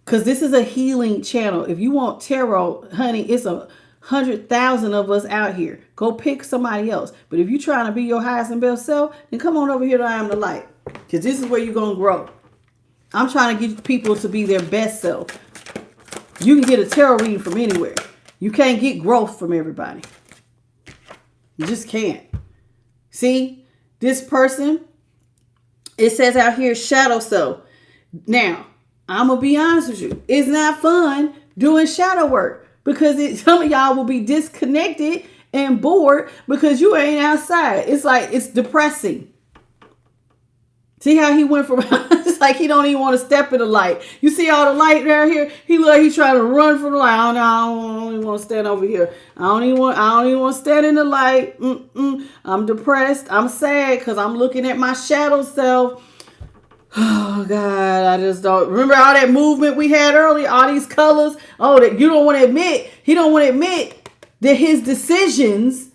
Because this is a healing channel. If you want tarot, honey, it's 100,000 of us out here. Go pick somebody else. But if you're trying to be your highest and best self, then come on over here to I Am the Light. Because this is where you're going to grow. I'm trying to get people to be their best self. You can get a tarot reading from anywhere. You can't get growth from everybody. You just can't. See, this person, it says out here, shadow self. Now, I'm going to be honest with you. It's not fun doing shadow work because some of y'all will be disconnected and bored because you ain't outside. It's like, it's depressing. See how he went from, it's like he don't even want to step in the light. You see all the light down here? He look like he's trying to run from the light. I don't even want to stand over here. I don't even want to stand in the light. I'm depressed. I'm sad because I'm looking at my shadow self. Oh God, I just don't remember all that movement we had earlier, all these colors. Oh, that you don't want to admit. He don't want to admit that his decisions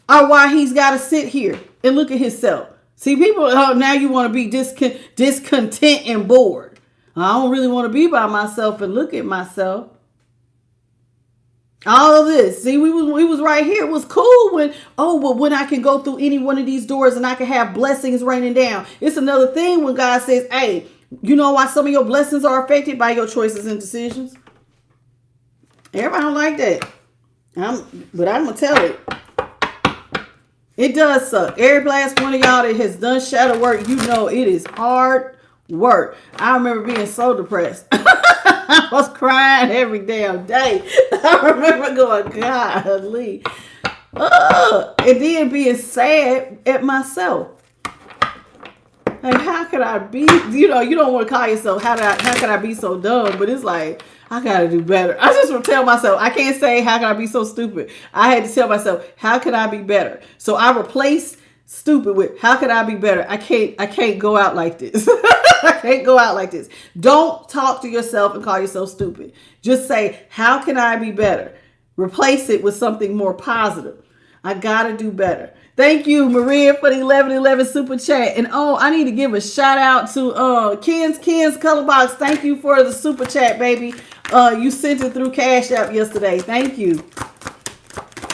are why he's got to sit here and look at himself. See, people, now you want to be discontent and bored. I don't really want to be by myself and look at myself. All of this. See, we was right here. It was cool when I can go through any one of these doors and I can have blessings raining down. It's another thing when God says, hey, you know why some of your blessings are affected by your choices and decisions? Everybody don't like that. But I'm going to tell it. It does suck. Every last one of y'all that has done shadow work, you know it is hard work. I remember being so depressed. I was crying every damn day. I remember going, golly. And then being sad at myself. Like, how could I be? You don't want to call yourself, how could I be so dumb? But it's like, I got to do better. I just want to tell myself, I can't say, how can I be so stupid? I had to tell myself, how can I be better? So I replaced stupid with, how can I be better? I can't go out like this. I can't go out like this. Don't talk to yourself and call yourself stupid. Just say, how can I be better? Replace it with something more positive. I got to do better. Thank you, Maria, for the 1111 super chat. And I need to give a shout out to Ken's Color Box. Thank you for the super chat, baby. You sent it through Cash App yesterday. Thank you.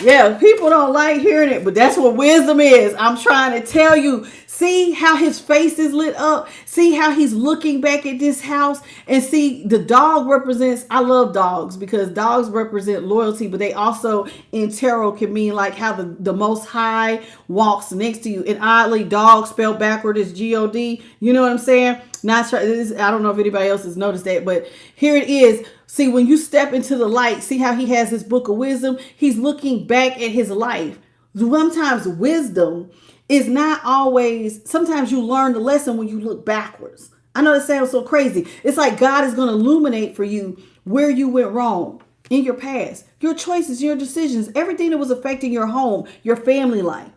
Yeah, people don't like hearing it, but that's what wisdom is. I'm trying to tell you. See how his face is lit up. See how he's looking back at this house. And see, the dog represents, I love dogs because dogs represent loyalty, but they also in tarot can mean like how the Most High walks next to you. And oddly, dog spelled backward is G-O-D. You know what I'm saying? I don't know if anybody else has noticed that, but here it is. See, when you step into the light, see how he has his book of wisdom? He's looking back at his life. Sometimes wisdom is not always, sometimes you learn the lesson when you look backwards. I know that sounds so crazy. It's like God is going to illuminate for you where you went wrong in your past, your choices, your decisions, everything that was affecting your home, your family life.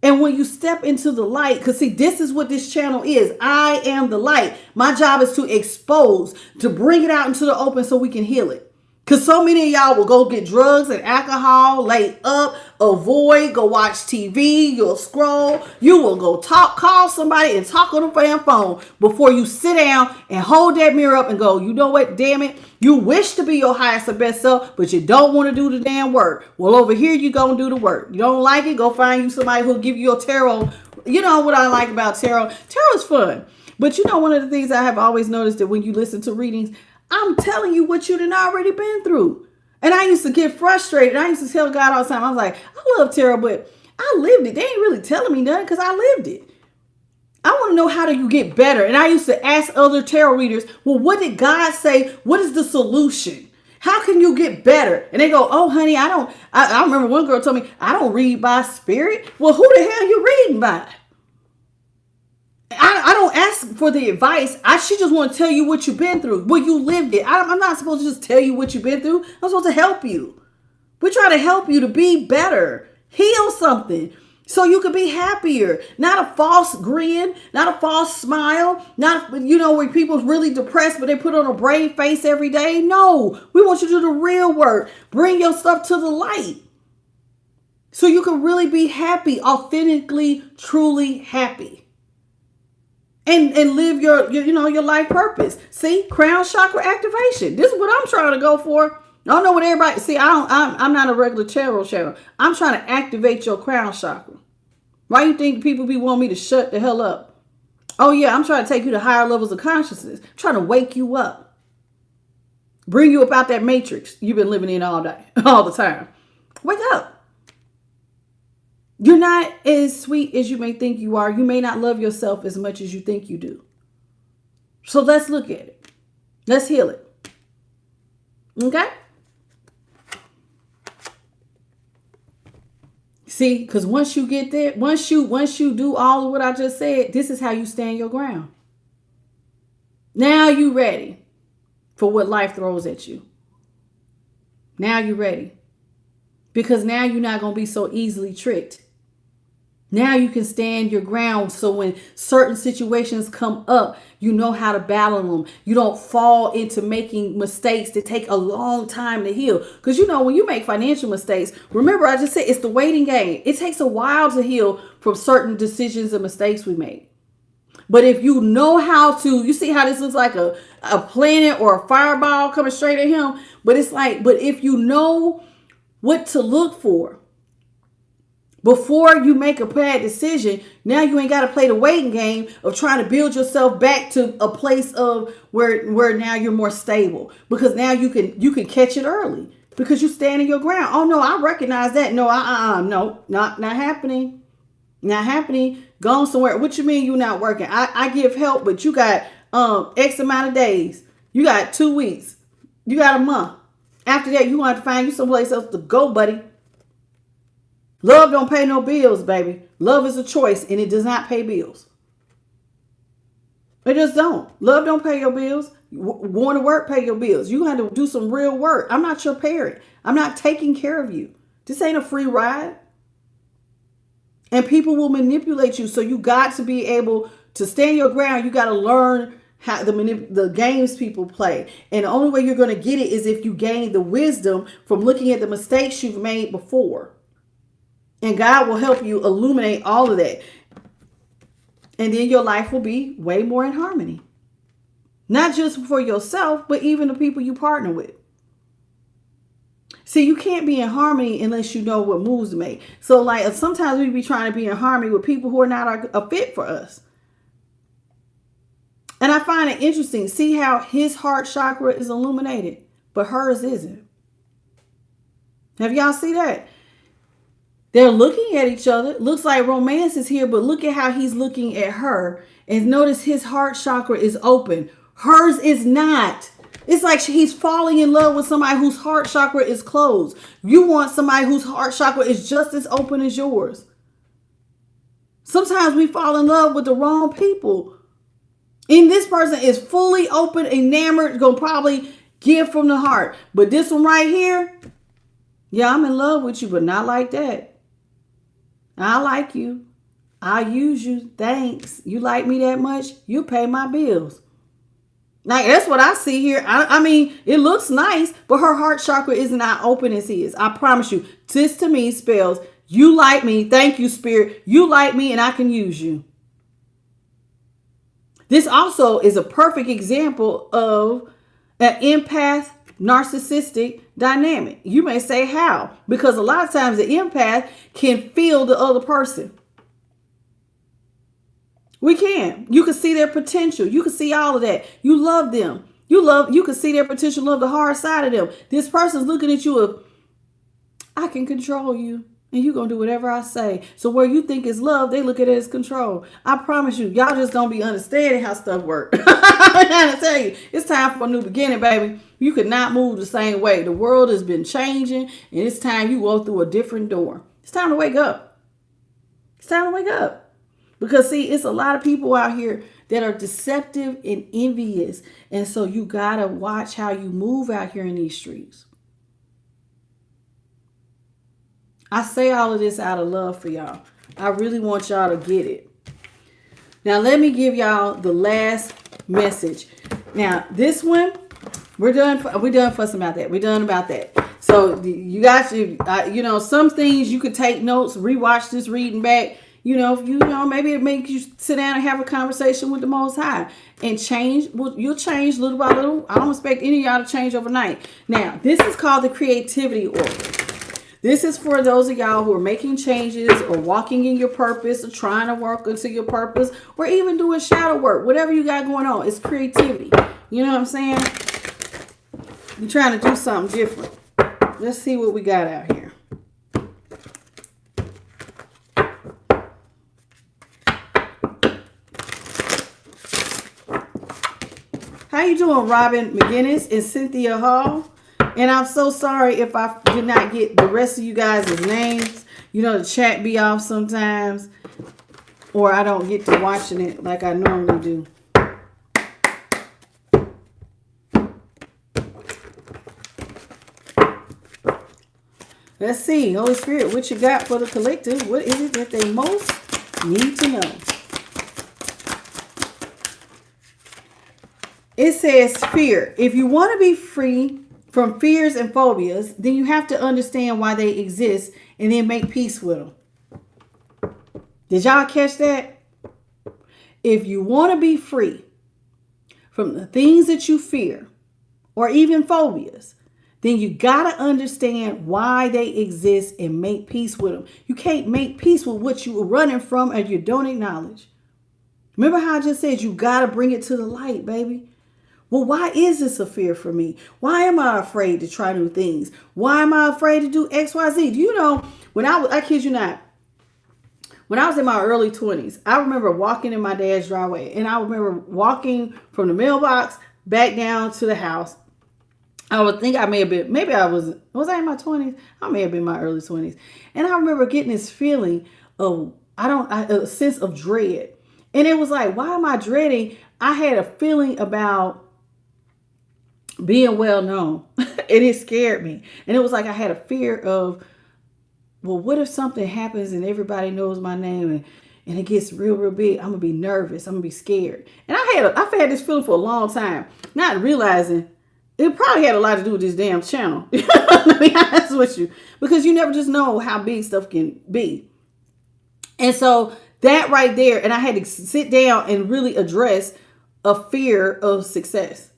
And when you step into the light, because see, this is what this channel is. I am the light. My job is to expose, to bring it out into the open so we can heal it. Because so many of y'all will go get drugs and alcohol, lay up, avoid, go watch TV, you'll scroll, you will go call somebody and talk on the damn phone before you sit down and hold that mirror up and go, you know what, damn it, you wish to be your highest and best self, but you don't want to do the damn work. Well, over here, you go and do the work. You don't like it, go find you somebody who'll give you a tarot. You know what I like about tarot? Tarot is fun. But you know, one of the things I have always noticed that when you listen to readings, I'm telling you what you done already been through. And I used to get frustrated. I used to tell God all the time, I was like, I love tarot, but I lived it. They ain't really telling me nothing because I lived it. I want to know, how do you get better? And I used to ask other tarot readers, well, what did God say? What is the solution? How can you get better? And they go, oh, honey, I remember one girl told me, I don't read by spirit. Well, who the hell you reading by? I don't ask for the advice. She just want to tell you what you've been through. Well, you lived it. I'm not supposed to just tell you what you've been through. I'm supposed to help you. We try to help you to be better. Heal something so you can be happier. Not a false grin, not a false smile, not, where people's really depressed, but they put on a brave face every day. No, we want you to do the real work. Bring your stuff to the light so you can really be happy, authentically, truly happy. And live your life purpose. See, crown chakra activation. This is what I'm trying to go for. I don't know what everybody see. I'm not a regular tarot channel. I'm trying to activate your crown chakra. Why you think people be wanting me to shut the hell up? Oh yeah, I'm trying to take you to higher levels of consciousness. I'm trying to wake you up, bring you up out that matrix you've been living in all day, all the time. Wake up. You're not as sweet as you may think you are. You may not love yourself as much as you think you do. So let's look at it. Let's heal it. Okay? See, because once you get there, once you do all of what I just said, this is how you stand your ground. Now you ready for what life throws at you. Now you're ready. Because now you're not going to be so easily tricked. Now you can stand your ground. So when certain situations come up, you know how to battle them. You don't fall into making mistakes that take a long time to heal. Because when you make financial mistakes, remember I just said it's the waiting game. It takes a while to heal from certain decisions and mistakes we make. But if you know how to, you see how this looks like a planet or a fireball coming straight at him. But it's like, but if you know what to look for before you make a bad decision, now you ain't got to play the waiting game of trying to build yourself back to a place of where now you're more stable, because now you can catch it early because you stand in your ground. Oh no, I recognize that. No, no, not happening. Not happening. Gone somewhere. What you mean you not working? I give help, but you got X amount of days. You got 2 weeks. You got a month. After that, you want to find you someplace else to go, buddy. Love don't pay no bills, baby. Love is a choice, and it does not pay bills. It just don't. Love don't pay your bills. Want to work, pay your bills. You have to do some real work. I'm not your parent. I'm not taking care of you. This ain't a free ride. And people will manipulate you. So you got to be able to stand your ground. You got to learn how the games people play. And the only way you're going to get it is if you gain the wisdom from looking at the mistakes you've made before. And God will help you illuminate all of that. And then your life will be way more in harmony. Not just for yourself, but even the people you partner with. See, you can't be in harmony unless you know what moves to make. So like sometimes we be trying to be in harmony with people who are not a fit for us. And I find it interesting. See how his heart chakra is illuminated, but hers isn't. Have y'all see that? They're looking at each other. Looks like romance is here, but look at how he's looking at her. And notice his heart chakra is open. Hers is not. It's like he's falling in love with somebody whose heart chakra is closed. You want somebody whose heart chakra is just as open as yours. Sometimes we fall in love with the wrong people. And this person is fully open, enamored, gonna probably give from the heart. But this one right here, yeah, I'm in love with you, but not like that. I like you. I use you. Thanks. You like me that much? You pay my bills. Like, that's what I see here. I mean, it looks nice, but her heart chakra is not open as his. I promise you. This to me spells, you like me. Thank you, Spirit. You like me and I can use you. This also is a perfect example of an empath narcissistic dynamic. You may say how? Because a lot of times the empath can feel the other person. We can. You can see their potential. You can see all of that. You love them. You can see their potential, love the hard side of them. This person's looking at you of, I can control you and you're going to do whatever I say. So where you think is love, they look at it as control. I promise you, y'all just don't be understanding how stuff works. I'm trying to tell you, it's time for a new beginning, baby. You could not move the same way. The world has been changing and it's time you go through a different door. It's time to wake up. It's time to wake up. Because see, it's a lot of people out here that are deceptive and envious. And so you got to watch how you move out here in these streets. I say all of this out of love for y'all. I really want y'all to get it. Now, let me give y'all the last message. Now, this one, we're done fussing about that. We're done about that. So you got to, some things you could take notes, rewatch this reading back. Maybe it makes you sit down and have a conversation with the Most High and change. Well, you'll change little by little. I don't expect any of y'all to change overnight. Now, this is called the creativity order. This is for those of y'all who are making changes or walking in your purpose or trying to work into your purpose or even doing shadow work. Whatever you got going on, it's creativity. You know what I'm saying? You're trying to do something different. Let's see what we got out here. How you doing, Robin McGinnis and Cynthia Hall? And I'm so sorry if I did not get the rest of you guys' names. The chat be off sometimes. Or I don't get to watching it like I normally do. Let's see. Holy Spirit, what you got for the collective? What is it that they most need to know? It says fear. If you want to be free from fears and phobias, then you have to understand why they exist and then make peace with them. Did y'all catch that? If you want to be free from the things that you fear or even phobias, then you got to understand why they exist and make peace with them. You can't make peace with what you were running from and you don't acknowledge. Remember how I just said you got to bring it to the light, baby. Well, why is this a fear for me? Why am I afraid to try new things? Why am I afraid to do X, Y, Z? Do you know, when I kid you not, when I was in my early 20s, I remember walking in my dad's driveway, and I remember walking from the mailbox back down to the house. I would think I may have been, maybe I was I in my 20s? I may have been in my early 20s. And I remember getting this feeling of, a sense of dread. And it was like, why am I dreading? I had a feeling about being well known. And it scared me. And it was like I had a fear of, well, what if something happens and everybody knows my name and it gets real, real big? I'm going to be nervous. I'm going to be scared. And I've had this feeling for a long time, not realizing it probably had a lot to do with this damn channel. To be honest with you, because you never just know how big stuff can be. And so that right there, and I had to sit down and really address a fear of success.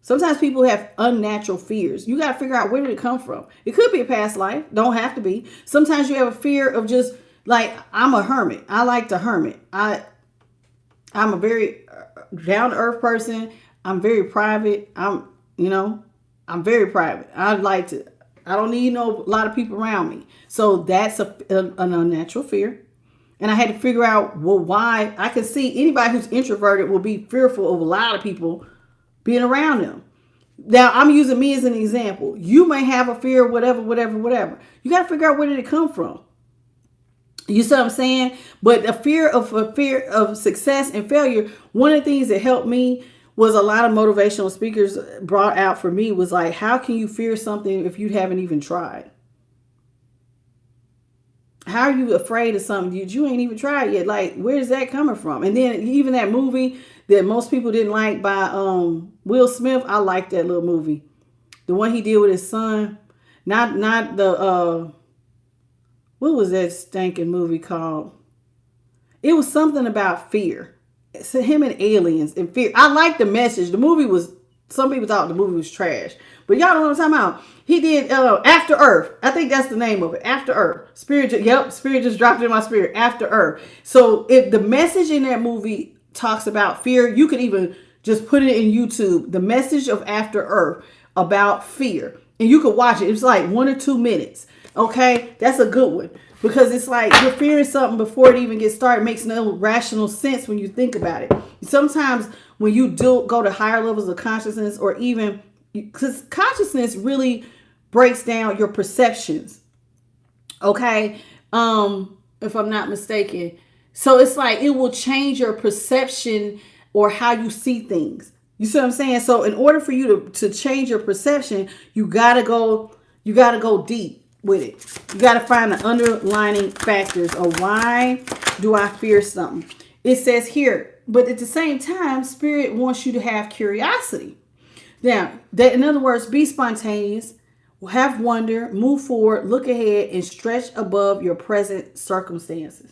Sometimes people have unnatural fears. You got to figure out, where did it come from? It could be a past life. Don't have to be. Sometimes you have a fear of just like, I'm a hermit. I like to hermit. I'm a very down to earth person. I'm very private. I'm very private. I don't need a lot of people around me. So that's an unnatural fear. And I had to figure out, well, why. I can see anybody who's introverted will be fearful of a lot of people being around them. Now, I'm using me as an example. You may have a fear of whatever. You got to figure out, where did it come from? You see what I'm saying? But a fear of success and failure, one of the things that helped me was a lot of motivational speakers brought out for me was like, how can you fear something if you haven't even tried? How are you afraid of something you ain't even tried yet? Like, where's that coming from? And then even that movie that most people didn't like by Will Smith, I liked that little movie. The one he did with his son. Not the what was that stinking movie called? It was something about fear. It's him and aliens and fear. I liked the message. The movie was, some people thought the movie was trash. But y'all know what I'm talking about. He did After Earth. I think that's the name of it. After Earth. Spirit just dropped in my spirit. After Earth. So if the message in that movie talks about fear, you could even just put it in YouTube. The message of After Earth about fear. And you could watch it. It's like 1 or 2 minutes. Okay? That's a good one. Because it's like you're fearing something before it even gets started. It makes no rational sense when you think about it. Sometimes when you do go to higher levels of consciousness, or even because consciousness really breaks down your perceptions. Okay. If I'm not mistaken. So it's like it will change your perception or how you see things. You see what I'm saying? So in order for you to change your perception, you gotta go deep with it. You gotta find the underlying factors of, why do I fear something? It says here, but at the same time, Spirit wants you to have curiosity. Now, that, in other words, be spontaneous, have wonder, move forward, look ahead, and stretch above your present circumstances.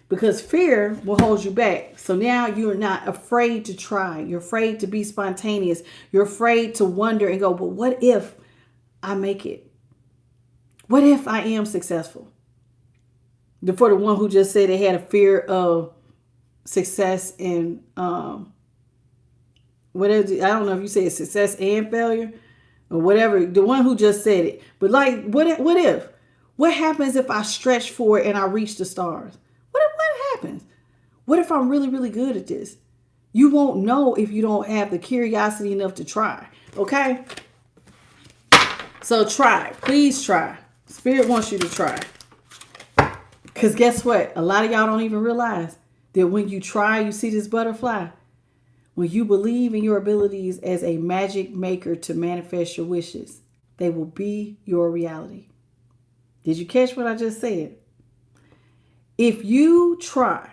Because fear will hold you back. So now you're not afraid to try. You're afraid to be spontaneous. You're afraid to wonder and go, but what if I make it? What if I am successful? For the one who just said they had a fear of success and whatever, I don't know if you say success and failure or whatever, the one who just said it. But like, what if? What happens if I stretch for it and I reach the stars? What happens? What if I'm really, really good at this? You won't know if you don't have the curiosity enough to try. Okay? So try. Please try. Spirit wants you to try. Because guess what? A lot of y'all don't even realize that when you try, you see this butterfly. When you believe in your abilities as a magic maker to manifest your wishes, they will be your reality. Did you catch what I just said? If you try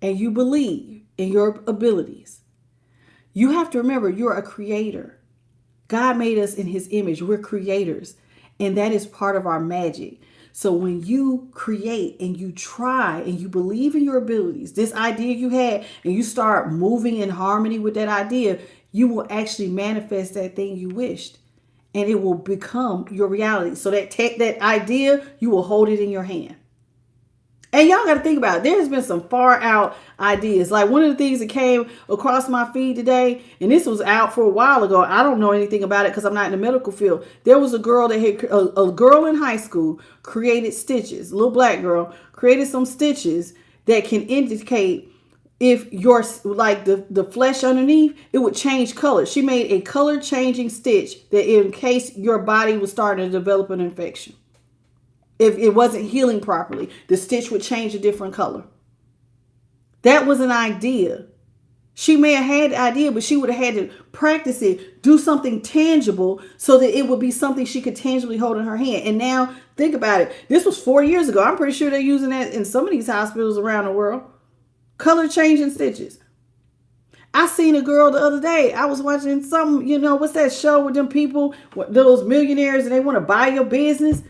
and you believe in your abilities, you have to remember you're a creator. God made us in his image. We're creators. And that is part of our magic. So when you create and you try and you believe in your abilities, this idea you had, and you start moving in harmony with that idea, you will actually manifest that thing you wished. And it will become your reality. So that idea, you will hold it in your hand. And y'all got to think about it. There has been some far out ideas. Like one of the things that came across my feed today, and this was out for a while ago. I don't know anything about it because I'm not in the medical field. There was a girl that had a girl in high school created stitches. A little black girl created some stitches that can indicate if your like the flesh underneath, it would change color. She made a color changing stitch that in case your body was starting to develop an infection. If it wasn't healing properly, the stitch would change a different color. That was an idea. She may have had the idea, but she would have had to practice it, do something tangible so that it would be something she could tangibly hold in her hand. And now think about it. This was 4 years ago. I'm pretty sure they're using that in some of these hospitals around the world. Color changing stitches. I seen a girl the other day. I was watching some, what's that show with them people, those millionaires, and they want to buy your business.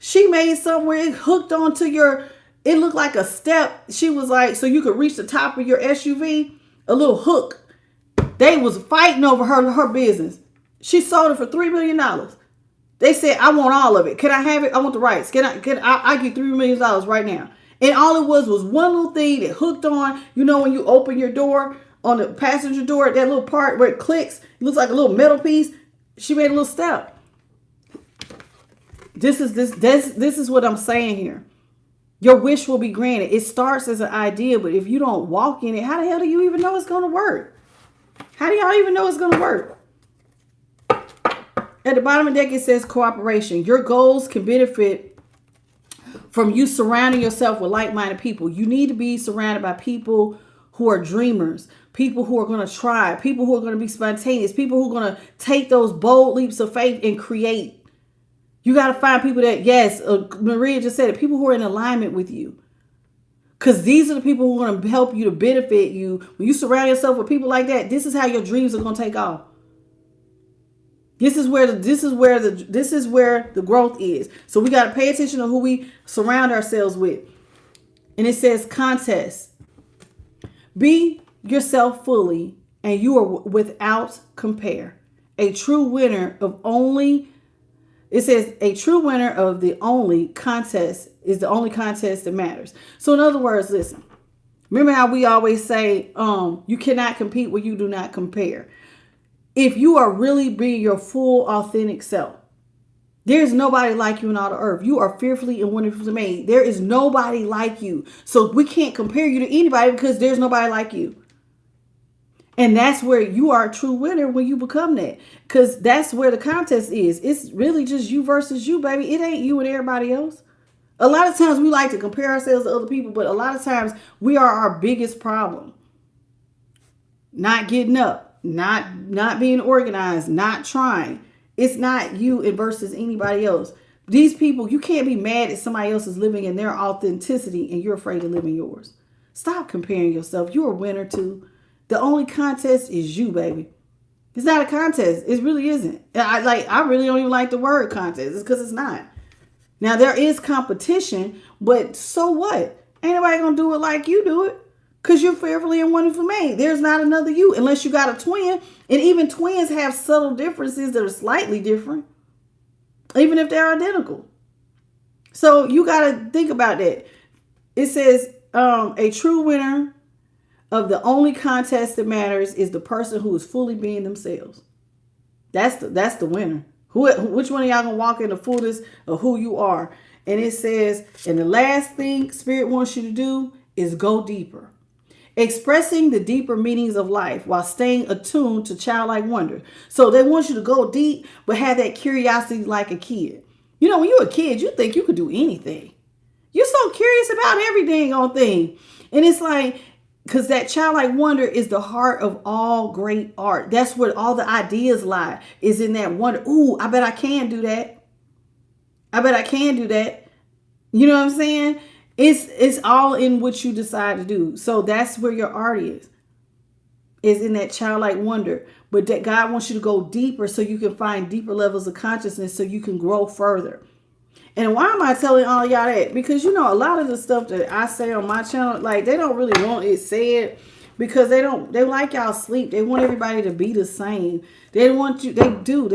She made something where it hooked onto it looked like a step. She was like, so you could reach the top of your SUV, a little hook. They was fighting over her business. She sold it for $3 million. They said, I want all of it. Can I have it? I want the rights. I get $3 million right now. And all it was one little thing that hooked on, when you open your door on the passenger door, that little part where it clicks, it looks like a little metal piece. She made a little step. This is what I'm saying here. Your wish will be granted. It starts as an idea, but if you don't walk in it, how the hell do you even know it's going to work? How do y'all even know it's going to work? At the bottom of the deck, it says cooperation. Your goals can benefit from you surrounding yourself with like-minded people. You need to be surrounded by people who are dreamers, people who are going to try, people who are going to be spontaneous, people who are going to take those bold leaps of faith and create. You got to find people that, yes, Maria just said it, people who are in alignment with you. Because these are the people who are going to help you to benefit you. When you surround yourself with people like that, this is how your dreams are going to take off. This is where the growth is. So we got to pay attention to who we surround ourselves with. And it says contest. Be yourself fully, and you are without compare. A true winner of It says a true winner of the only contest is the only contest that matters. So in other words, listen, remember how we always say, you cannot compete where you do not compare. If you are really being your full authentic self, there's nobody like you in all the earth. You are fearfully and wonderfully made. There is nobody like you. So we can't compare you to anybody because there's nobody like you. And that's where you are a true winner when you become that. Because that's where the contest is. It's really just you versus you, baby. It ain't you and everybody else. A lot of times we like to compare ourselves to other people, but a lot of times we are our biggest problem. Not getting up, not being organized, not trying. It's not you versus anybody else. These people, you can't be mad at somebody else is living in their authenticity and you're afraid to live in yours. Stop comparing yourself. You're a winner too. The only contest is you, baby. It's not a contest. It really isn't. I really don't even like the word contest. It's because it's not. Now, there is competition, but so what? Ain't nobody going to do it like you do it because you're fearfully and wonderfully made. There's not another you unless you got a twin. And even twins have subtle differences that are slightly different, even if they're identical. So you got to think about that. It says a true winner of the only contest that matters is the person who is fully being themselves. That's the winner. Which one of y'all gonna walk in the fullness of who you are? And it says, and the last thing Spirit wants you to do is go deeper. Expressing the deeper meanings of life while staying attuned to childlike wonder. So they want you to go deep, but have that curiosity like a kid. When you're a kid, you think you could do anything. You're so curious about every dang on thing. And it's like, Because that childlike wonder is the heart of all great art. That's where all the ideas lie, is in that wonder. Ooh, I bet I can do that. I bet I can do that. You know what I'm saying? It's all in what you decide to do. So that's where your art is in that childlike wonder. But that God wants you to go deeper so you can find deeper levels of consciousness so you can grow further. And why am I telling all y'all that? Because, you know, a lot of the stuff that I say on my channel, like, they don't really want it said because they like y'all sleep. They want everybody to be the same. They want you, they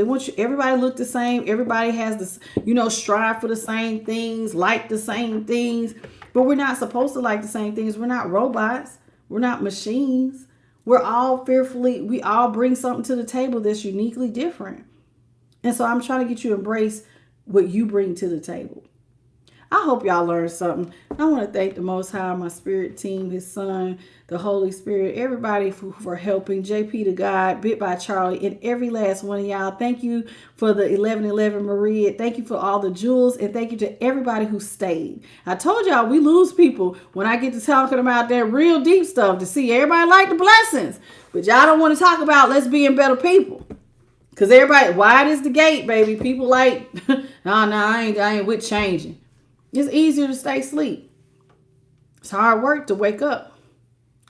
want you, everybody look the same. Everybody has this, you know, strive for the same things, like the same things. But we're not supposed to like the same things. We're not robots. We're not machines. We're all we all bring something to the table that's uniquely different. And so I'm trying to get you to embrace what you bring to the table. I hope y'all learned something. I want to thank the Most High, my spirit team, his son, the Holy Spirit, everybody for helping. JP to God, Bit by Charlie, and every last one of y'all. Thank you for the 1111 Maria. Thank you for all the jewels, and thank you to everybody who stayed. I told y'all we lose people when I get to talking about that real deep stuff to see everybody like the blessings. But y'all don't want to talk about let's being better people. Because everybody, wide is the gate, baby. People like, no, I ain't with changing. It's easier to stay asleep. It's hard work to wake up.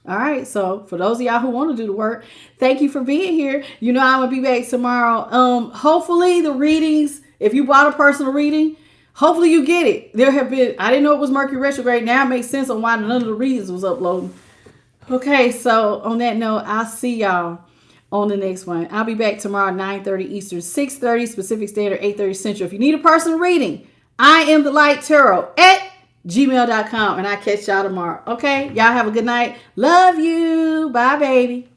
All right. So for those of y'all who want to do the work, thank you for being here. You know, I'm going to be back tomorrow. Hopefully the readings, if you bought a personal reading, hopefully you get it. There have been, I didn't know it was Mercury retrograde. Now it makes sense on why none of the readings was uploading. Okay. So on that note, I'll see y'all on the next one. I'll be back tomorrow, 9:30 Eastern, 6:30 Pacific Standard, 8:30 Central. If you need a personal reading, I am the Light Tarot at gmail.com, and I catch y'all tomorrow. Okay, y'all have a good night. Love you. Bye, baby.